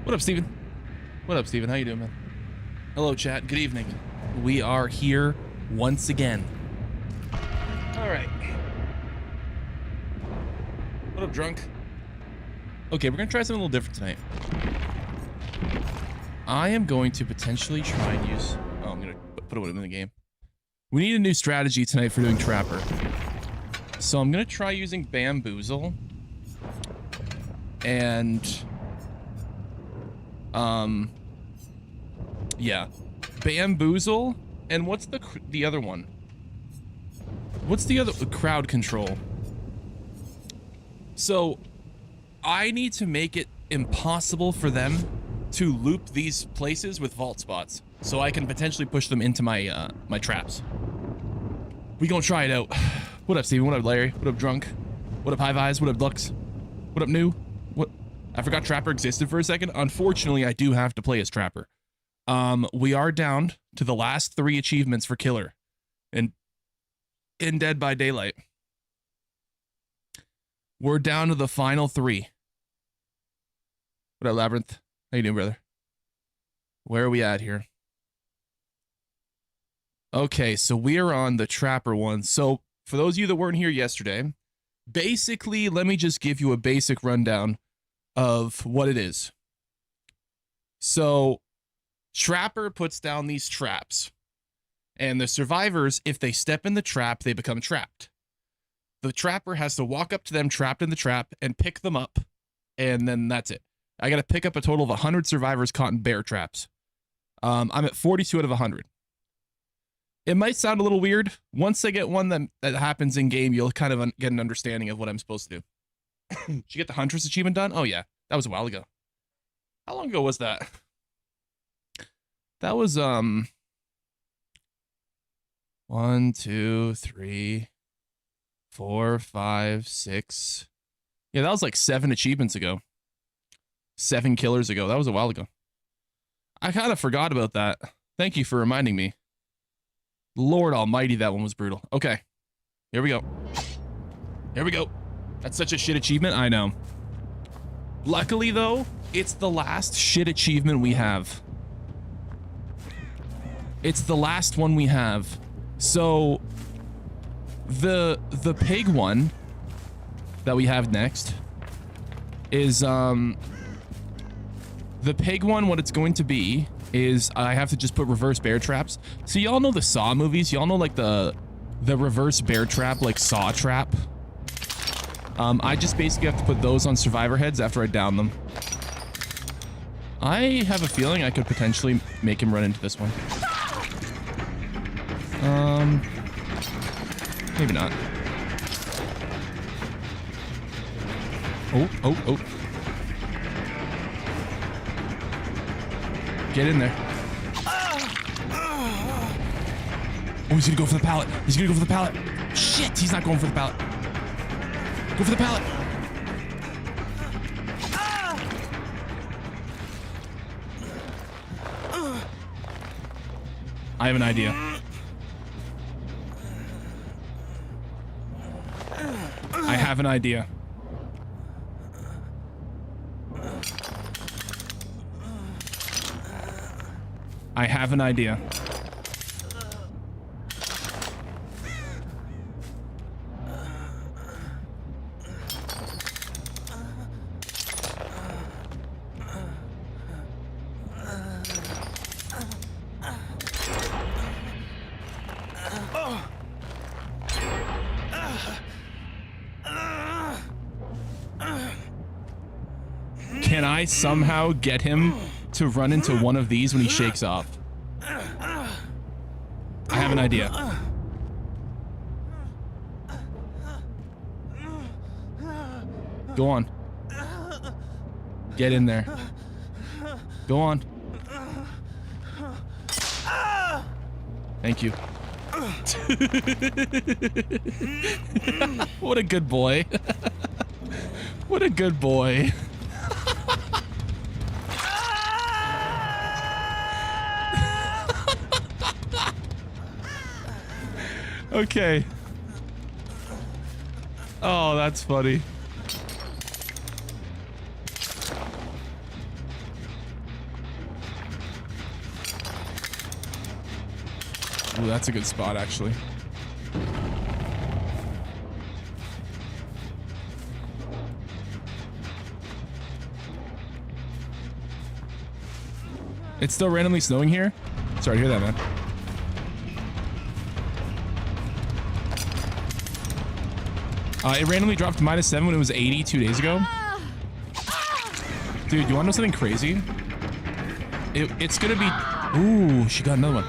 What up, Steven? What up, Steven? How you doing, man? Hello, chat. Good evening. We are here once again. All right. What up, drunk? Okay, we're gonna try something a little different tonight. I am going to potentially try and use... Oh, I'm gonna put it in the game. We need a new strategy tonight for doing Trapper. So I'm gonna try using Bamboozle. And... yeah. Bamboozle, and what's the other one? What's the other? Crowd control. So, I need to make it impossible for them to loop these places with vault spots, so I can potentially push them into my my traps. We gonna try it out. What up, Steven? What up, Larry? What up, Drunk? What up, High Vise? What up, Lux? What up, New? What? I forgot Trapper existed for a second. Unfortunately, I do have to play as Trapper. We are down to the last 3 achievements for Killer in Dead by Daylight. We're down to the final 3. What up, Labyrinth? How you doing, brother? Where are we at here? Okay, so we are on the Trapper one. So for those of you that weren't here yesterday, basically, let me just give you a basic rundown of what it is. So Trapper puts down these traps, and the survivors, if they step in the trap, they become trapped. The Trapper has to walk up to them trapped in the trap and pick them up, and then that's it. I got to pick up a total of 100 survivors caught in bear traps. I'm at 42 out of 100. It might sound a little weird. Once I get one that happens in game, you'll kind of get an understanding of what I'm supposed to do. Did you get the Huntress achievement done? Oh yeah, that was a while ago. How long ago was that? That was 1, 2, 3, 4, 5, 6. Yeah, that was like 7 achievements ago. 7 killers ago. That was a while ago. I kind of forgot about that. Thank you for reminding me. Lord almighty, that one was brutal. Okay, here we go. Here we go. That's such a shit achievement, I know. Luckily, though, it's the last shit achievement we have. It's the last one we have. So, the pig one that we have next is, the pig one, what it's going to be is I have to just put reverse bear traps. So y'all know the Saw movies? Y'all know like the reverse bear trap, like Saw trap? I just basically have to put those on survivor heads after I down them. I have a feeling I could potentially make him run into this one. Maybe not. Oh. Get in there. Oh, he's gonna go for the pallet. He's gonna go for the pallet. Shit, he's not going for the pallet. Go for the pallet. I have an idea. I have an idea. I have an idea. Can I somehow get him to run into one of these when he shakes off? I have an idea. Go on. Get in there. Go on. Thank you. What a good boy. What a good boy. Okay. Oh, that's funny. Ooh, that's a good spot, actually. It's still randomly snowing here? Sorry to hear that, man. It randomly dropped to -7 when it was 80 2 days ago. Dude, you want to know something crazy? It's gonna be... Ooh, she got another one.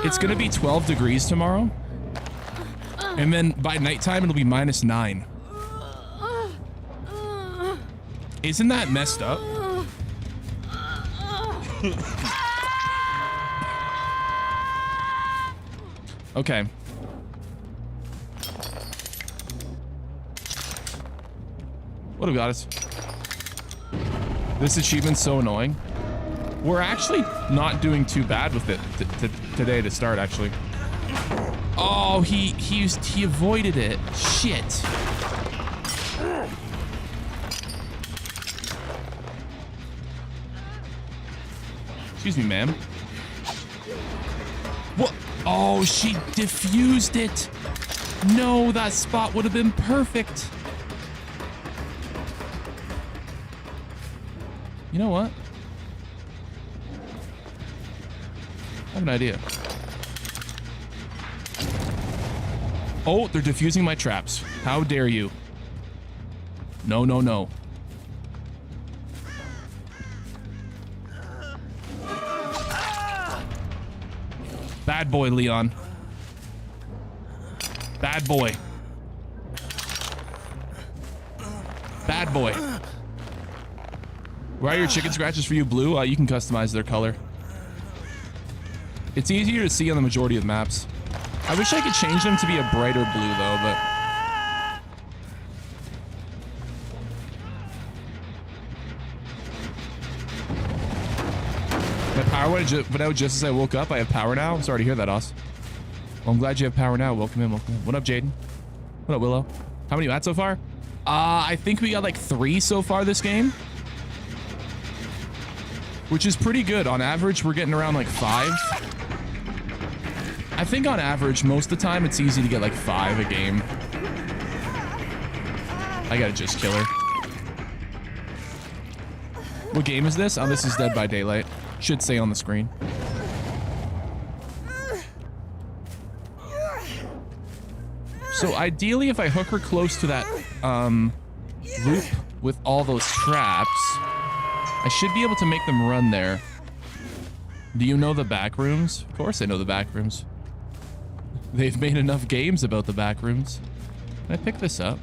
It's gonna be 12 degrees tomorrow. And then by nighttime, it'll be -9. Isn't that messed up? Okay. What have we got us? This achievement's so annoying. We're actually not doing too bad with it today to start, actually. Oh, he avoided it. Shit. Excuse me, ma'am. What? Oh, she diffused it. No, that spot would have been perfect. You know what? I have an idea. Oh, they're defusing my traps. How dare you? No, no, no. Bad boy, Leon. Bad boy. Bad boy. Why are your chicken scratches for you blue? You can customize their color. It's easier to see on the majority of maps. I wish I could change them to be a brighter blue, though, but... My power went out just as I woke up. I have power now. I'm sorry to hear that, Oz. Well, I'm glad you have power now. Welcome in, welcome in. What up, Jaden? What up, Willow? How many you at so far? I think we got like 3 so far this game. Which is pretty good. On average, we're getting around like 5. I think on average, most of the time, it's easy to get like 5 a game. I gotta just kill her. What game is this? Oh, this is Dead by Daylight. Should say on the screen. So ideally, if I hook her close to that loop with all those traps, I should be able to make them run there. Do you know the back rooms? Of course I know the back rooms. They've made enough games about the back rooms. Can I pick this up?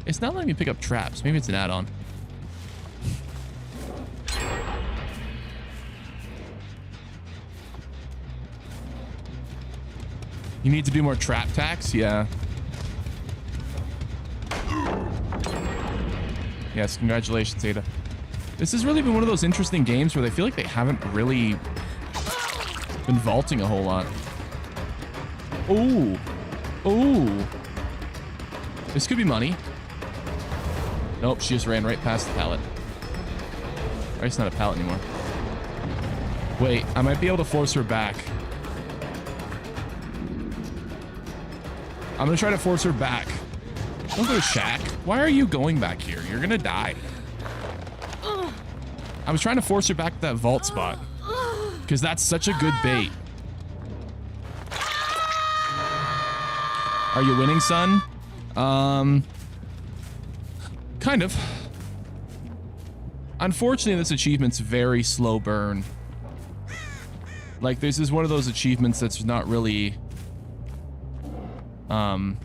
It's not letting me pick up traps. Maybe it's an add-on. You need to do more trap tacks? Yeah. Yes, congratulations, Ada. This has really been one of those interesting games where they feel like they haven't really been vaulting a whole lot. Ooh. Ooh. This could be money. Nope, she just ran right past the pallet. Or it's not a pallet anymore. Wait, I might be able to force her back. I'm gonna try to force her back. Don't go to Shack. Why are you going back here? You're gonna die. I was trying to force her back to that vault spot. Because that's such a good bait. Are you winning, son? Kind of. Unfortunately, this achievement's very slow burn. Like, this is one of those achievements that's not really... And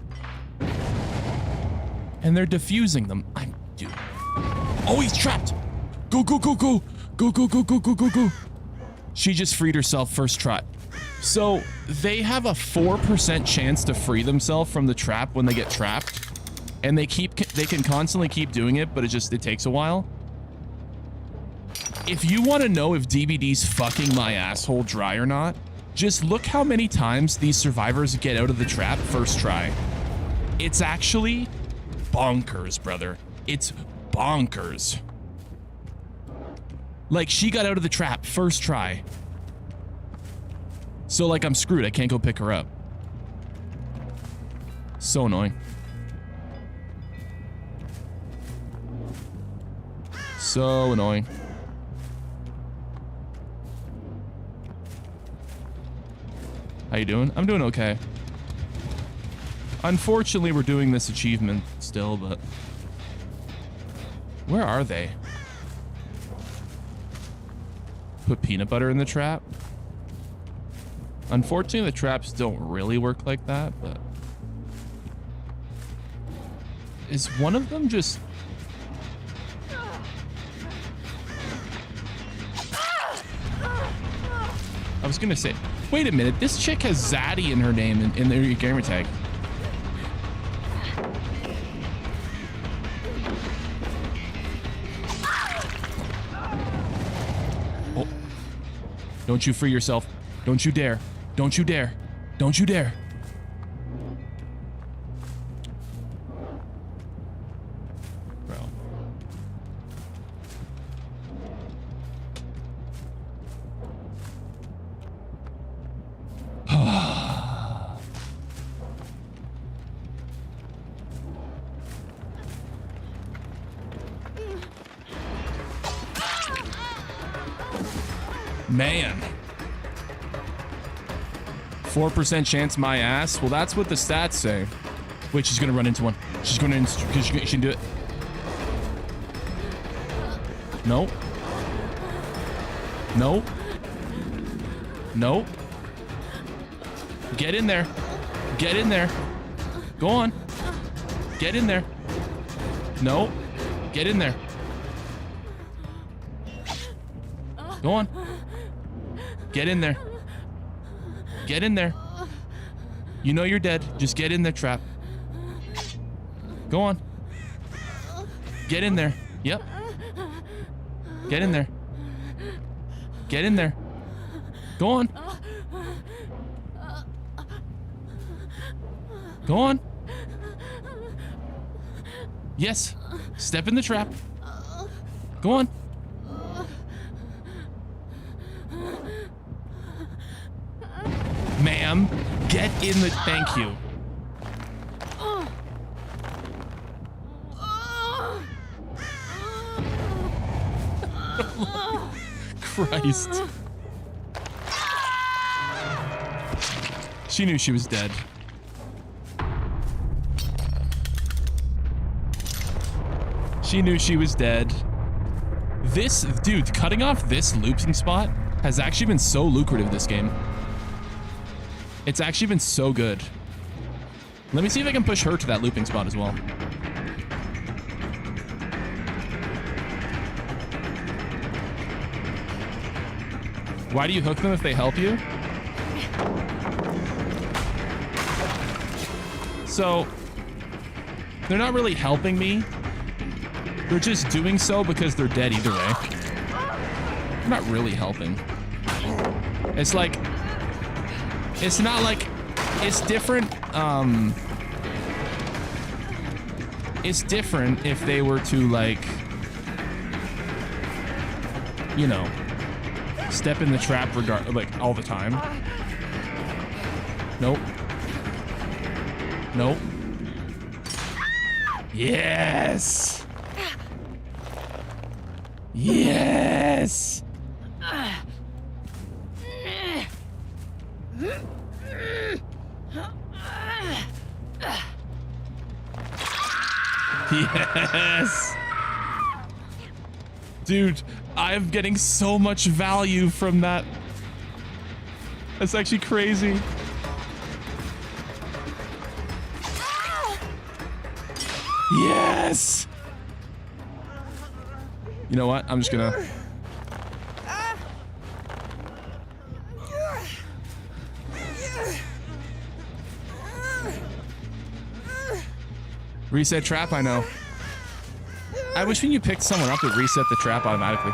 they're defusing them. Dude. Oh, he's trapped! Go, go, go, go! Go, go, go, go, go, go, go! She just freed herself first try. So, they have a 4% chance to free themselves from the trap when they get trapped. And they can constantly keep doing it, but it takes a while. If you want to know if DBD's fucking my asshole dry or not, just look how many times these survivors get out of the trap first try. It's actually bonkers, brother. It's bonkers. Like, she got out of the trap first try. So like I'm screwed. I can't go pick her up. So annoying. So annoying. How you doing? I'm doing okay. Unfortunately, we're doing this achievement still, but... Where are they? Put peanut butter in the trap? Unfortunately, the traps don't really work like that, but... Is one of them just... I was gonna say... Wait a minute, this chick has Zaddy in her name in their gamer tag. Oh. Don't you free yourself. Don't you dare. Don't you dare. Don't you dare. Bro. Man. 4% chance my ass? Well, that's what the stats say. Wait, she's gonna run into one. She's gonna, she can do it. No. No. No. Get in there. Get in there. Go on. Get in there. No. Get in there. Go on. Get in there. Get in there. You know you're dead. Just get in there, trap. Go on. Get in there. Yep. Get in there. Get in there. Go on. Go on. Yes. Step in the trap. Go on. Ma'am, get in the... Thank you. Christ. She knew she was dead. She knew she was dead. This, dude, cutting off this looping spot has actually been so lucrative this game. It's actually been so good. Let me see if I can push her to that looping spot as well. Why do you hook them if they help you? So, they're not really helping me. They're just doing so because they're dead either way. They're not really helping. It's like, it's not like, it's different, it's different if they were to like, you know, step in the trap like all the time. Nope. Nope. Yes. Yes. Yes. Dude, I'm getting so much value from that. That's actually crazy. Yes. You know what? I'm just gonna... Reset trap, I know. I wish when you picked someone up, it reset the trap automatically.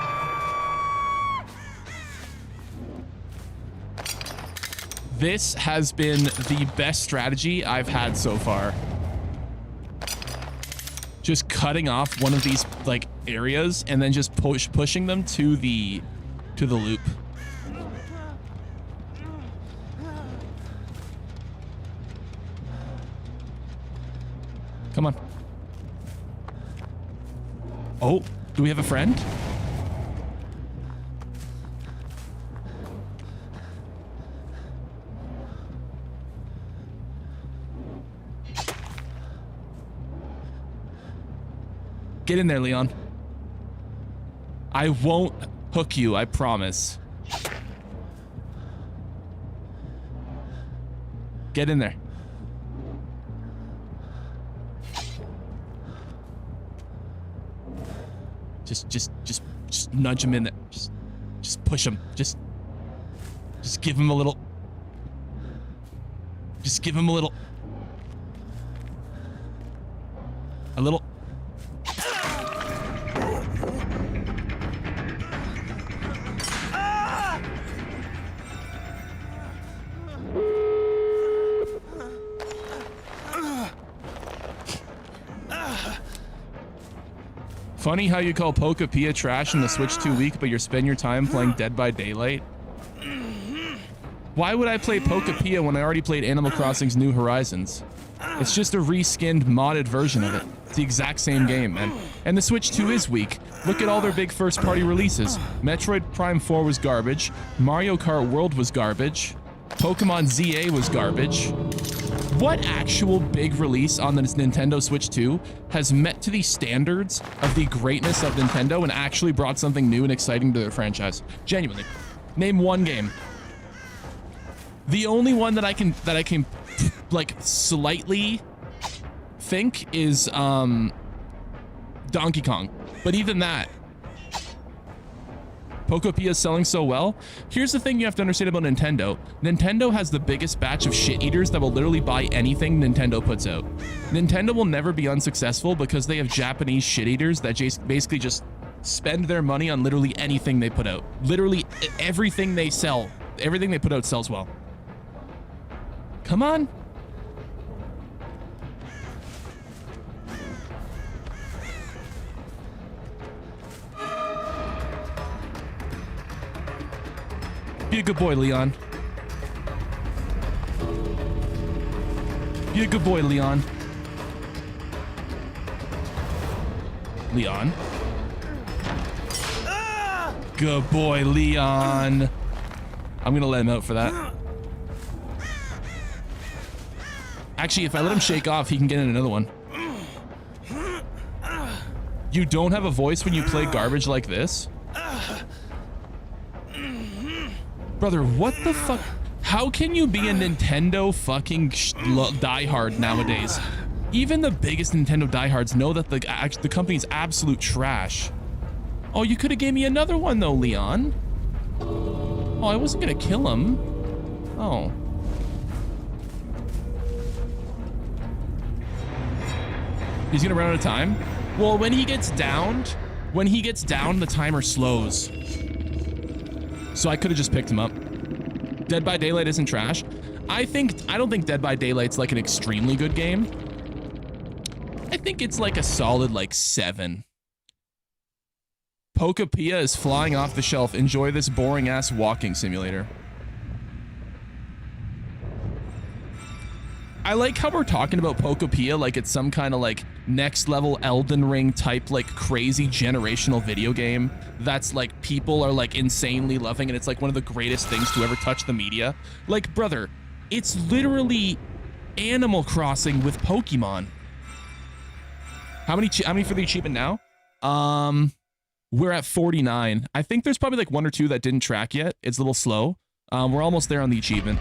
This has been the best strategy I've had so far. Just cutting off one of these like areas and then just pushing them to the loop. Come on. Oh, do we have a friend? Get in there, Leon. I won't hook you, I promise. Get in there. Just nudge him in there. Just push him. Just give him a little. Just give him a little. A little. Funny how you call Pokapia trash and the Switch 2 weak, but you spend your time playing Dead by Daylight. Why would I play Pokapia when I already played Animal Crossing's New Horizons? It's just a reskinned, modded version of it. It's the exact same game, man. And the Switch 2 is weak. Look at all their big first-party releases. Metroid Prime 4 was garbage. Mario Kart World was garbage. Pokemon ZA was garbage. What actual big release on the Nintendo Switch 2 has met to the standards of the greatness of Nintendo and actually brought something new and exciting to their franchise? Genuinely. Name one game. The only one that I can like slightly think is Donkey Kong. But even that, Pokopia is selling so well. Here's the thing you have to understand about Nintendo. Nintendo has the biggest batch of shit eaters that will literally buy anything Nintendo puts out. Nintendo will never be unsuccessful because they have Japanese shit eaters that basically just spend their money on literally anything they put out. Literally everything they sell, everything they put out sells well. Come on. Be a good boy, Leon. Be a good boy, Leon. Leon. Good boy, Leon. I'm gonna let him out for that. Actually, if I let him shake off, he can get in another one. You don't have a voice when you play garbage like this? Brother, what the fuck? How can you be a Nintendo fucking diehard nowadays? Even the biggest Nintendo diehards know that the company's absolute trash. Oh, you could have gave me another one though, Leon. Oh, I wasn't gonna kill him. Oh. He's gonna run out of time? Well, when he gets downed, the timer slows. So I could have just picked him up. Dead by Daylight isn't trash. I don't think Dead by Daylight's like an extremely good game. I think it's like a solid like 7. Pokapia is flying off the shelf. Enjoy this boring ass walking simulator. I like how we're talking about Pokapia like it's some kind of like next level Elden Ring type like crazy generational video game that's like people are like insanely loving and it's like one of the greatest things to ever touch the media. Like, brother, it's literally Animal Crossing with Pokemon. How many for the achievement now? We're at 49. I think there's probably like 1 or 2 that didn't track yet. It's a little slow. We're almost there on the achievement.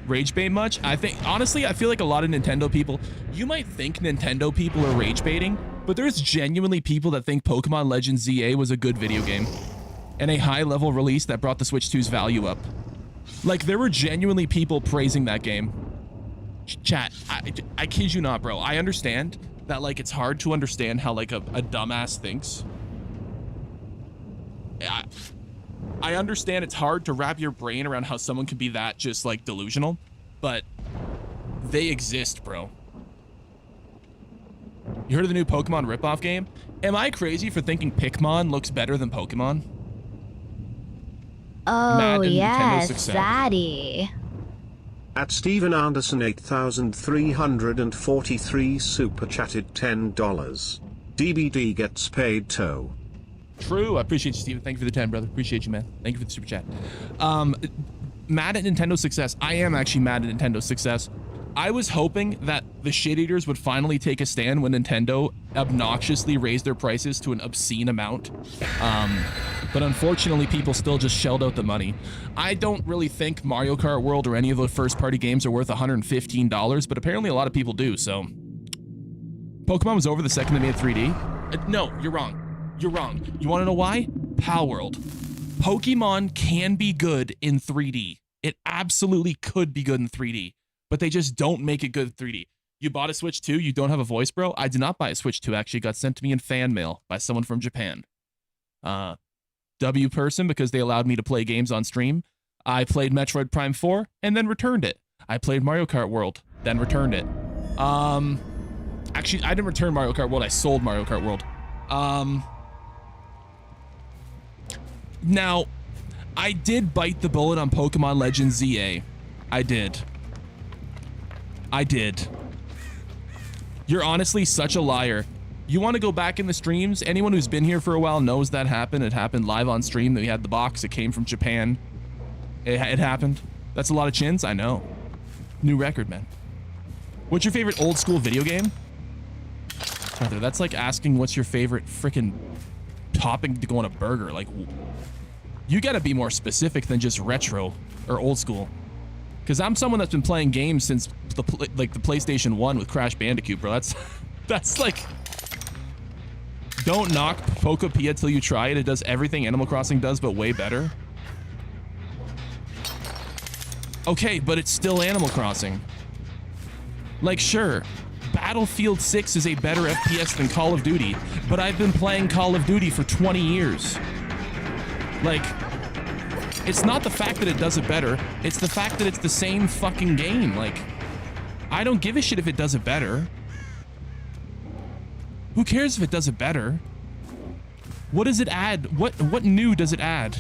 Rage bait much? I think, honestly, I feel like a lot of Nintendo people, you might think Nintendo people are rage baiting, but there's genuinely people that think Pokemon Legends ZA was a good video game and a high level release that brought the Switch 2's value up. Like, there were genuinely people praising that game. Chat, I kid you not, bro. I understand that, like, it's hard to understand how, like, a dumbass thinks. I understand it's hard to wrap your brain around how someone can be that just like delusional, but they exist, bro. You heard of the new Pokemon ripoff game? Am I crazy for thinking Pikmin looks better than Pokemon? Oh, yes, Zaddy. At Steven Anderson 8343 super chatted $10. DBD gets paid toe. True. I appreciate you, Steven. Thank you for the 10, brother. Appreciate you, man. Thank you for the super chat. Mad at Nintendo's success. I am actually mad at Nintendo's success. I was hoping that the shit eaters would finally take a stand when Nintendo obnoxiously raised their prices to an obscene amount. But unfortunately, people still just shelled out the money. I don't really think Mario Kart World or any of the first-party games are worth $115, but apparently a lot of people do, so... Pokemon was over the second they made 3D? No, you're wrong. You're wrong. You want to know why? Pal World. Pokemon can be good in 3D. It absolutely could be good in 3D, but they just don't make it good in 3D. You bought a Switch 2? You don't have a voice, bro? I did not buy a Switch 2, actually. It got sent to me in fan mail by someone from Japan. W person, because they allowed me to play games on stream. I played Metroid Prime 4 and then returned it. I played Mario Kart World, then returned it. Actually, I didn't return Mario Kart World. I sold Mario Kart World. Now, I did bite the bullet on Pokemon Legends ZA. I did. You're honestly such a liar. You want to go back in the streams? Anyone who's been here for a while knows that happened. It happened live on stream. We had the box. It came from Japan. It happened. That's a lot of chins. I know. New record, man. What's your favorite old school video game? Brother, that's like asking what's your favorite freaking topping to go on a burger. Like, you gotta be more specific than just retro or old school. Because I'm someone that's been playing games since the PlayStation 1 with Crash Bandicoot, bro. That's like... Don't knock Pokopia till you try it. It does everything Animal Crossing does, but way better. Okay, but it's still Animal Crossing. Like, sure, Battlefield 6 is a better FPS than Call of Duty, but I've been playing Call of Duty for 20 years. Like, it's not the fact that it does it better, it's the fact that it's the same fucking game. Like, I don't give a shit if it does it better. Who cares if it does it better? What does it add? What new does it add?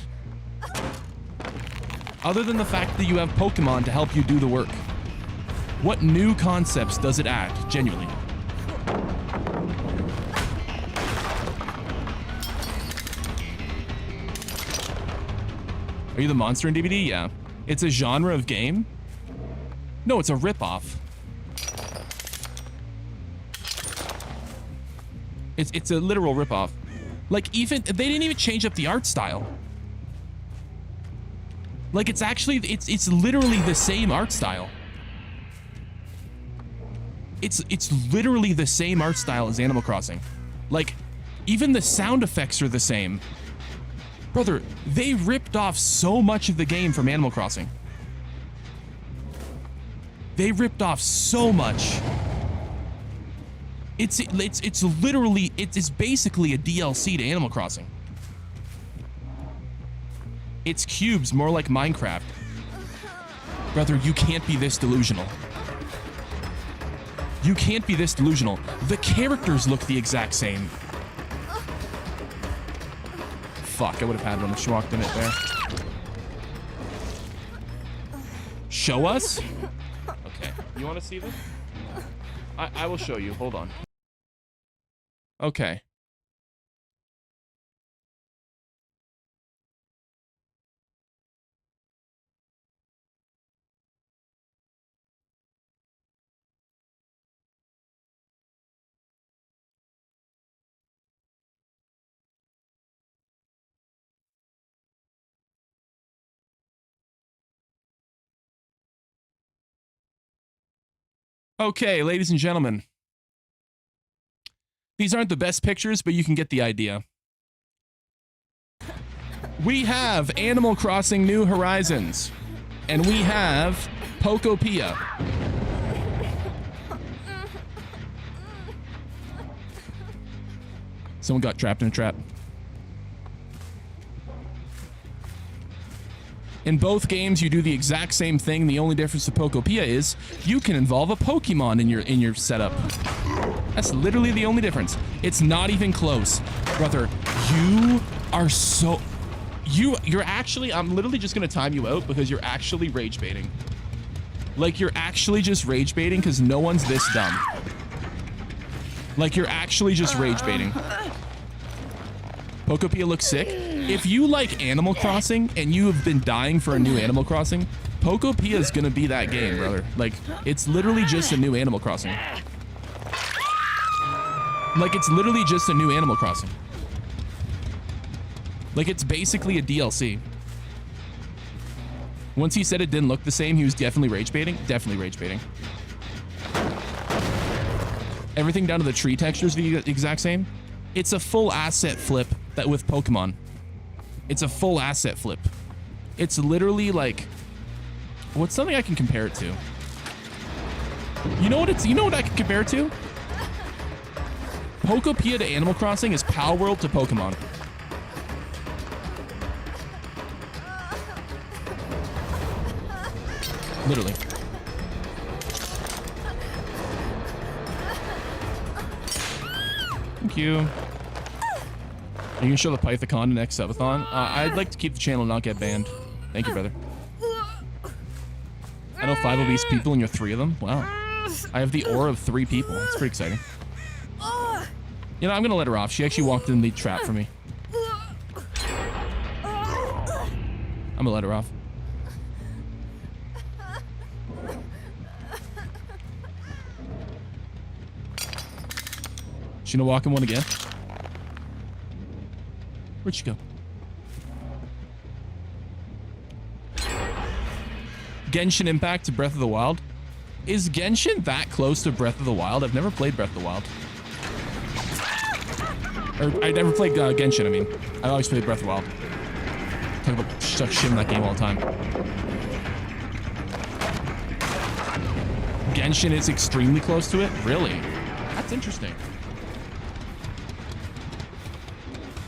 Other than the fact that you have Pokemon to help you do the work. What new concepts does it add, genuinely? Are you the monster in DBD? Yeah. It's a genre of game? No, it's a ripoff. It's a literal ripoff. Like, even they didn't even change up the art style. Like, it's actually it's literally the same art style. It's literally the same art style as Animal Crossing. Like, even the sound effects are the same. Brother, they ripped off so much of the game from Animal Crossing. They ripped off so much. It's literally, it's basically a DLC to Animal Crossing. It's cubes, more like Minecraft. Brother, you can't be this delusional. You can't be this delusional. The characters look the exact same. Fuck, I would have had one if she walked in it there. Show us? Okay, you want to see this? I will show you. Hold on. Okay. Okay, ladies and gentlemen. These aren't the best pictures, but you can get the idea. We have Animal Crossing New Horizons, and we have Pokopia. Someone got trapped in a trap. In both games, you do the exact same thing. The only difference with Pokopia is you can involve a Pokemon in your setup. That's literally the only difference. It's not even close. Brother, you are so... You're actually... I'm literally just going to time you out because you're actually rage baiting. Like, you're actually just rage baiting because no one's this dumb. Like, you're actually just rage baiting. Pokopia looks sick. If you like Animal Crossing and you have been dying for a new Animal Crossing, Pokopia is gonna be that game, brother. Like, it's literally just a new Animal Crossing. Like, it's literally just a new Animal Crossing. Like, it's basically a DLC. Once he said it didn't look the same, he was definitely rage baiting. Definitely rage baiting. Everything down to the tree texture is the exact same. It's a full asset flip that with Pokemon. It's a full asset flip. It's literally like, what's something I can compare it to? You know what I can compare it to? Pokopia to Animal Crossing is Palworld to Pokemon. Literally. Thank you. You can show the Python next subathon. I'd like to keep the channel and not get banned. Thank you, brother. I know 5 of these people and you're 3 of them. Wow. I have the aura of 3 people. It's pretty exciting. You know, I'm gonna let her off. She actually walked in the trap for me. I'm gonna let her off. She gonna walk in one again? Where'd she go? Genshin Impact to Breath of the Wild? Is Genshin that close to Breath of the Wild? I've never played Breath of the Wild. Or I never played Genshin, I mean. I always played Breath of the Wild. Talk about such shit in that game all the time. Genshin is extremely close to it? Really? That's interesting.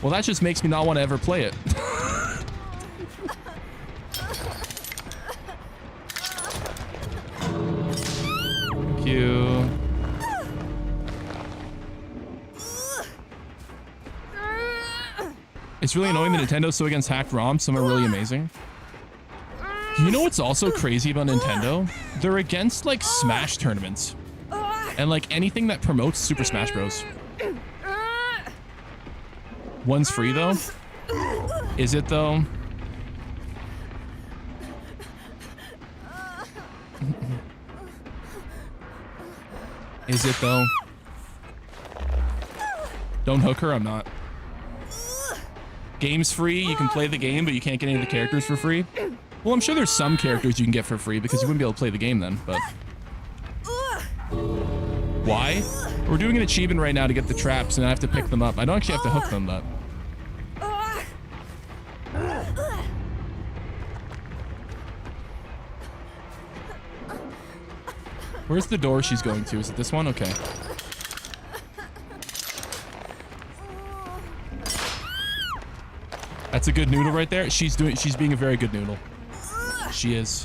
Well, that just makes me not want to ever play it. Thank you. It's really annoying that Nintendo's so against hacked ROMs. Some are really amazing. You know what's also crazy about Nintendo? They're against, like, Smash tournaments. And, like, anything that promotes Super Smash Bros. One's free, though? Is it, though? Is it, though? Don't hook her, I'm not. Game's free, you can play the game, but you can't get any of the characters for free. Well, I'm sure there's some characters you can get for free because you wouldn't be able to play the game then, but... Why? We're doing an achievement right now to get the traps, and I have to pick them up. I don't actually have to hook them, but... Where's the door she's going to? Is it this one? Okay. That's a good noodle right there. She's being a very good noodle. She is.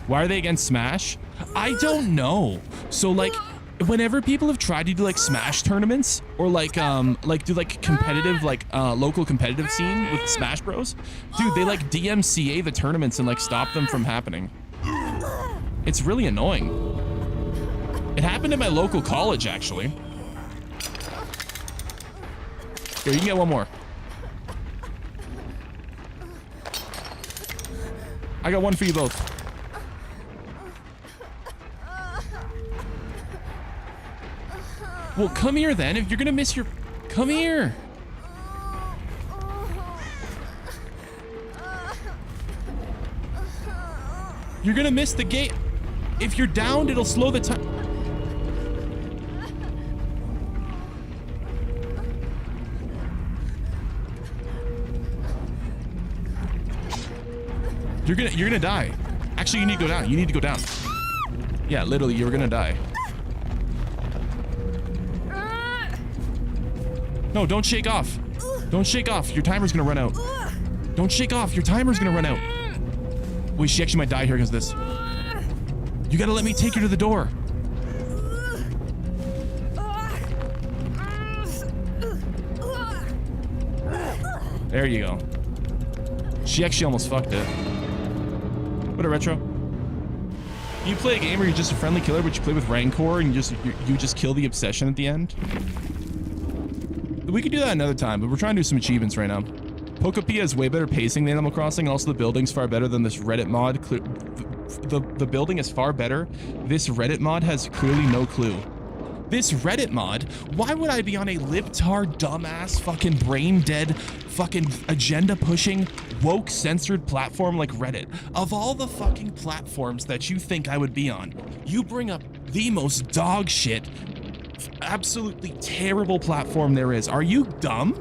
Why are they against Smash? I don't know. So like, whenever people have tried to do like Smash tournaments or like do like competitive local competitive scene with Smash Bros, dude, they like DMCA the tournaments and like stop them from happening. It's really annoying. It happened at my local college actually. Here, you can get one more. I got one for you both. Well, come here then. If you're gonna miss your... Come here. You're gonna miss the game. If you're downed, it'll slow the time. You're gonna die. Actually, you need to go down. You need to go down. Yeah, literally, you're gonna die. No, don't shake off. Don't shake off. Your timer's gonna run out. Don't shake off. Your timer's gonna run out. Wait, she actually might die here because of this. You gotta let me take her to the door. There you go. She actually almost fucked it. What a retro. You play a game where you're just a friendly killer, but you play with Rancor and you just kill the obsession at the end. We could do that another time, but we're trying to do some achievements right now. Pokopia has way better pacing than Animal Crossing. Also, the building's far better than this Reddit mod. The building is far better. This Reddit mod has clearly no clue. This Reddit mod, why would I be on a libtard, dumbass, fucking brain dead, fucking agenda pushing, woke censored platform like Reddit? Of all the fucking platforms that you think I would be on, you bring up the most dog shit, absolutely terrible platform there is. Are you dumb?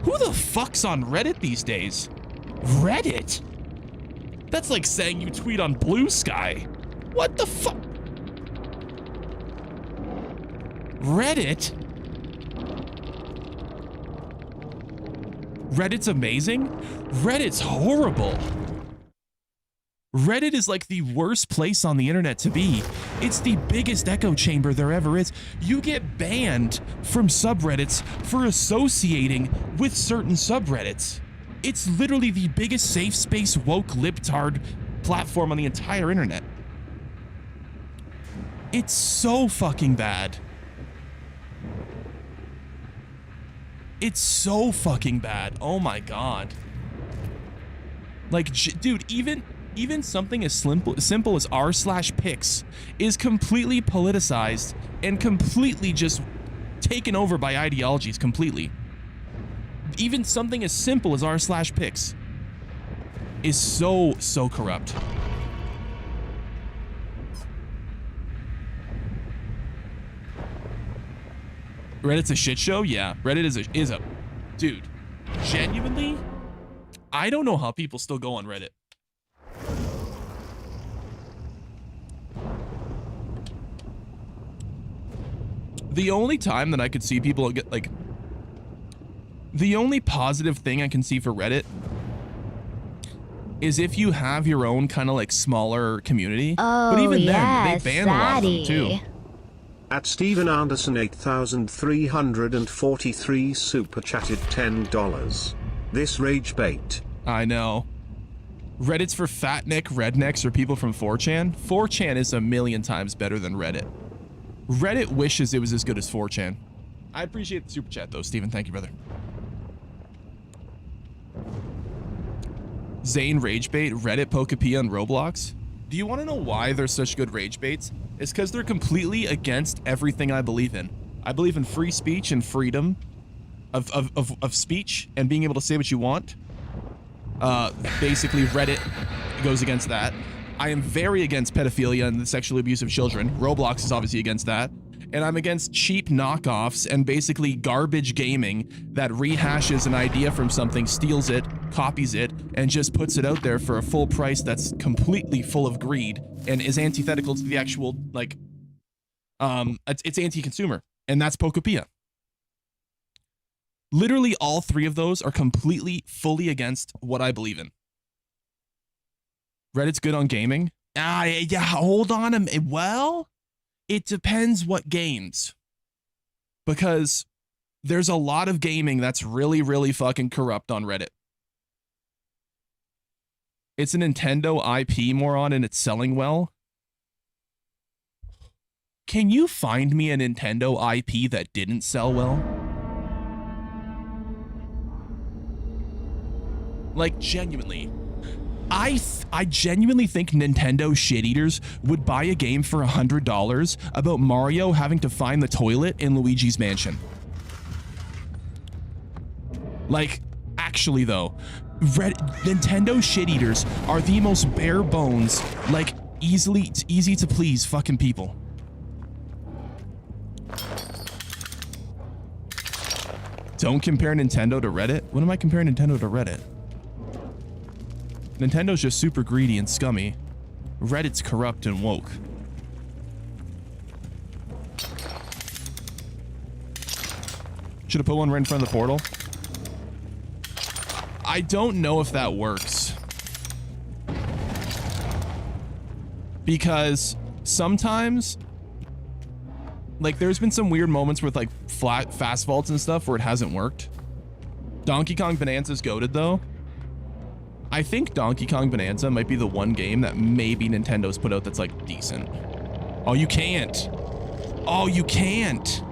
Who the fuck's on Reddit these days? Reddit? That's like saying you tweet on Blue Sky. What the fuck? Reddit? Reddit's amazing? Reddit's horrible. Reddit is like the worst place on the internet to be. It's the biggest echo chamber there ever is. You get banned from subreddits for associating with certain subreddits. It's literally the biggest safe space woke libtard platform on the entire internet. It's so fucking bad. It's so fucking bad. Oh my god. Like, dude, even something as simple as r/pics is completely politicized and completely just taken over by ideologies completely. Even something as simple as r/pics is so corrupt. Reddit's a shit show? Yeah, Reddit is a dude. Genuinely, I don't know how people still go on Reddit. The only time that I could see people get like, the only positive thing I can see for Reddit is if you have your own kind of like smaller community. Oh, but even yes, then, they ban a lot of them too. At Steven Anderson 8343 super chatted $10. This rage bait. I know. Reddit's for fatneck rednecks or people from 4chan. 4chan is a million times better than Reddit. Reddit wishes it was as good as 4chan. I appreciate the super chat though, Steven. Thank you, brother. Zane Ragebait, Reddit, Pokopia, and Roblox. Do you want to know why they're such good rage baits? It's because they're completely against everything I believe in. I believe in free speech and freedom of speech and being able to say what you want. Basically, Reddit goes against that. I am very against pedophilia and the sexual abuse of children. Roblox is obviously against that. And I'm against cheap knockoffs and basically garbage gaming that rehashes an idea from something, steals it, copies it, and just puts it out there for a full price that's completely full of greed and is antithetical to the actual, like, it's anti-consumer. And that's Pokopia. Literally all three of those are completely, fully against what I believe in. Reddit's good on gaming. Yeah, hold on. Well, it depends what games. Because there's a lot of gaming that's really, really fucking corrupt on Reddit. It's a Nintendo IP, moron, and it's selling well. Can you find me a Nintendo IP that didn't sell well? Like, genuinely. I genuinely think Nintendo shit-eaters would buy a game for $100 about Mario having to find the toilet in Luigi's Mansion. Like, actually though, Nintendo shit-eaters are the most bare bones, like, easy to please fucking people. Don't compare Nintendo to Reddit? When am I comparing Nintendo to Reddit? Nintendo's just super greedy and scummy. Reddit's corrupt and woke. Should have put one right in front of the portal. I don't know if that works. Because sometimes, like, there's been some weird moments with like fast vaults and stuff where it hasn't worked. Donkey Kong Bonanza's goated though. I think Donkey Kong Bonanza might be the one game that maybe Nintendo's put out that's like decent. Oh, you can't. Oh, you can't.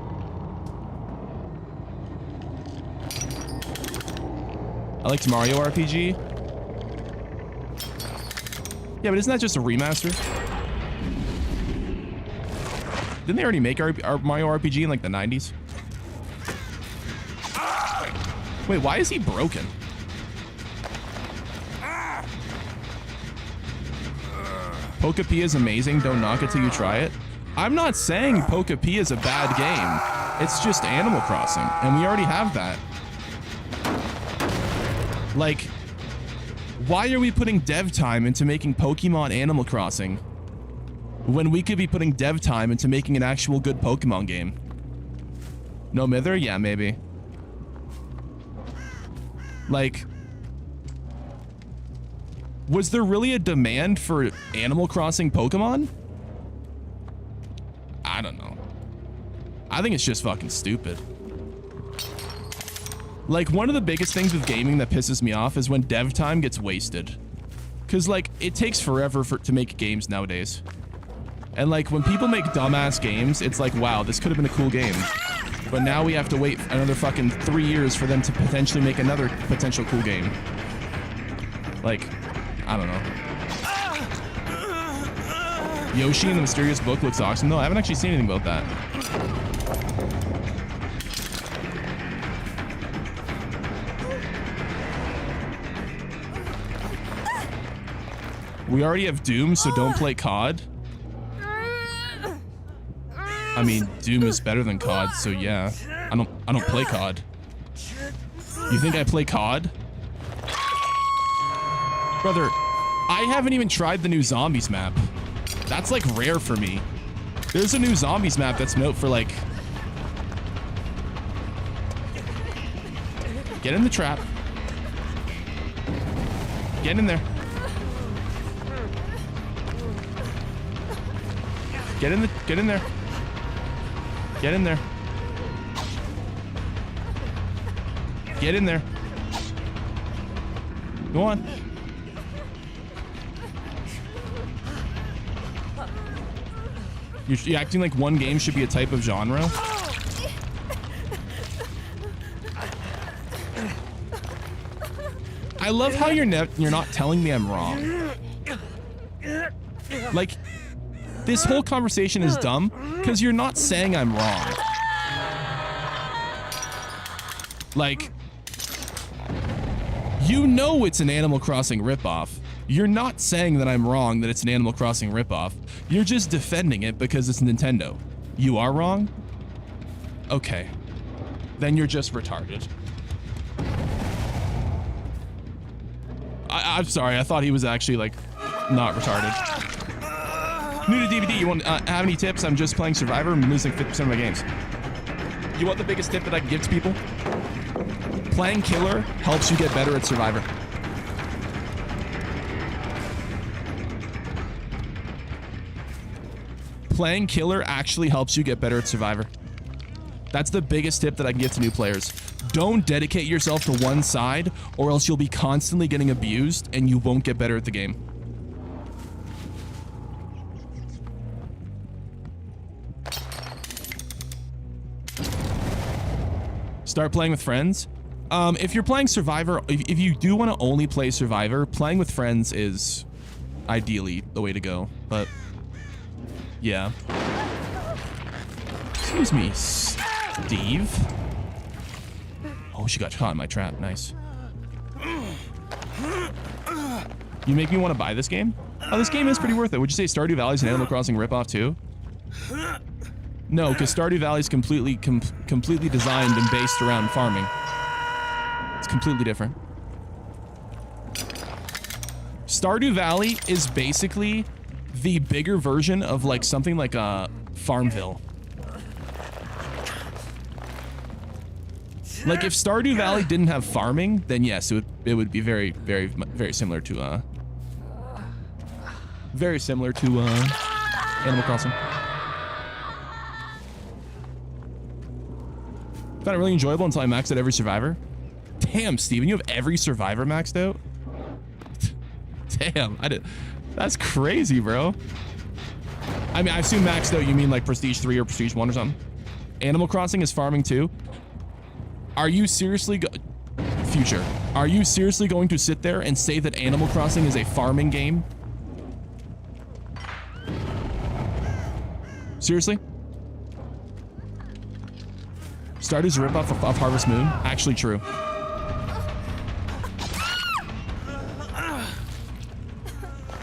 I liked Mario RPG. Yeah, but isn't that just a remaster? Didn't they already make our Mario RPG in like the 90s? Wait, why is he broken? Poke-a-P is amazing. Don't knock it till you try it. I'm not saying Poke-a-P is a bad game. It's just Animal Crossing, and we already have that. Like, why are we putting dev time into making Pokemon Animal Crossing when we could be putting dev time into making an actual good Pokemon game? No Mither? Yeah, maybe. Like, was there really a demand for Animal Crossing Pokemon? I don't know. I think it's just fucking stupid. Like, one of the biggest things with gaming that pisses me off is when dev time gets wasted. Cause like, it takes forever to make games nowadays. And like, when people make dumbass games, it's like, wow, this could have been a cool game. But now we have to wait another fucking 3 years for them to potentially make another potential cool game. Like, I don't know. Yoshi and the Mysterious Book looks awesome though. I haven't actually seen anything about that. We already have Doom, so don't play COD. I mean, Doom is better than COD, so yeah. I don't play COD. You think I play COD? Brother, I haven't even tried the new Zombies map. That's like rare for me. There's a new Zombies map that's out for like... Get in the trap. Get in there. Get in there. Get in there. Get in there. Go on. You're acting like one game should be a type of genre? I love how you're not telling me I'm wrong. Like, this whole conversation is dumb because you're not saying I'm wrong. Like, you know it's an Animal Crossing ripoff. You're not saying that I'm wrong that it's an Animal Crossing ripoff. You're just defending it because it's Nintendo. You are wrong? Okay. Then you're just retarded. I'm sorry, I thought he was actually, like, not retarded. New to DVD, you want have any tips? I'm just playing Survivor. I'm losing 50% of my games. You want the biggest tip that I can give to people? Playing Killer helps you get better at Survivor. Playing Killer actually helps you get better at Survivor. That's the biggest tip that I can give to new players. Don't dedicate yourself to one side, or else you'll be constantly getting abused and you won't get better at the game. Start playing with friends. If you're playing Survivor, if you do want to only play Survivor, playing with friends is ideally the way to go. But yeah. Excuse me, Steve. Oh, she got caught in my trap. Nice. You make me want to buy this game? Oh, this game is pretty worth it. Would you say Stardew Valley's an Animal Crossing ripoff too? No, because Stardew Valley's completely designed and based around farming. It's completely different. Stardew Valley is basically the bigger version of like something like Farmville. Like if Stardew Valley didn't have farming, then yes, it would be very similar to Animal Crossing. Found it really enjoyable until I maxed out every Survivor. Damn, Steven, you have every Survivor maxed out? Damn, I did. That's crazy, bro. I mean, I assume Max, though, you mean like Prestige 3 or Prestige 1 or something? Animal Crossing is farming too? Are you seriously Future, are you seriously going to sit there and say that Animal Crossing is a farming game? Seriously? Stardew's a ripoff of Harvest Moon? Actually true.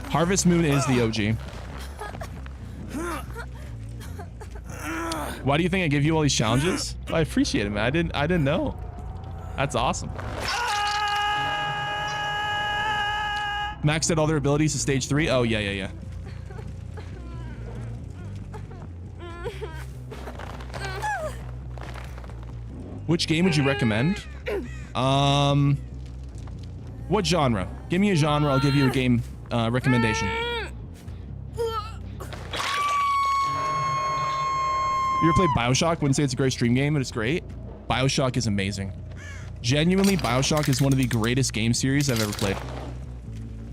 Harvest Moon is the OG. Why do you think I give you all these challenges? Well, I appreciate it, man. I didn't know. That's awesome. Maxed out all their abilities to stage 3? Oh, yeah. Which game would you recommend? What genre? Give me a genre, I'll give you a game recommendation. You ever played BioShock? Wouldn't say it's a great stream game, but it's great. BioShock is amazing. Genuinely, BioShock is one of the greatest game series I've ever played.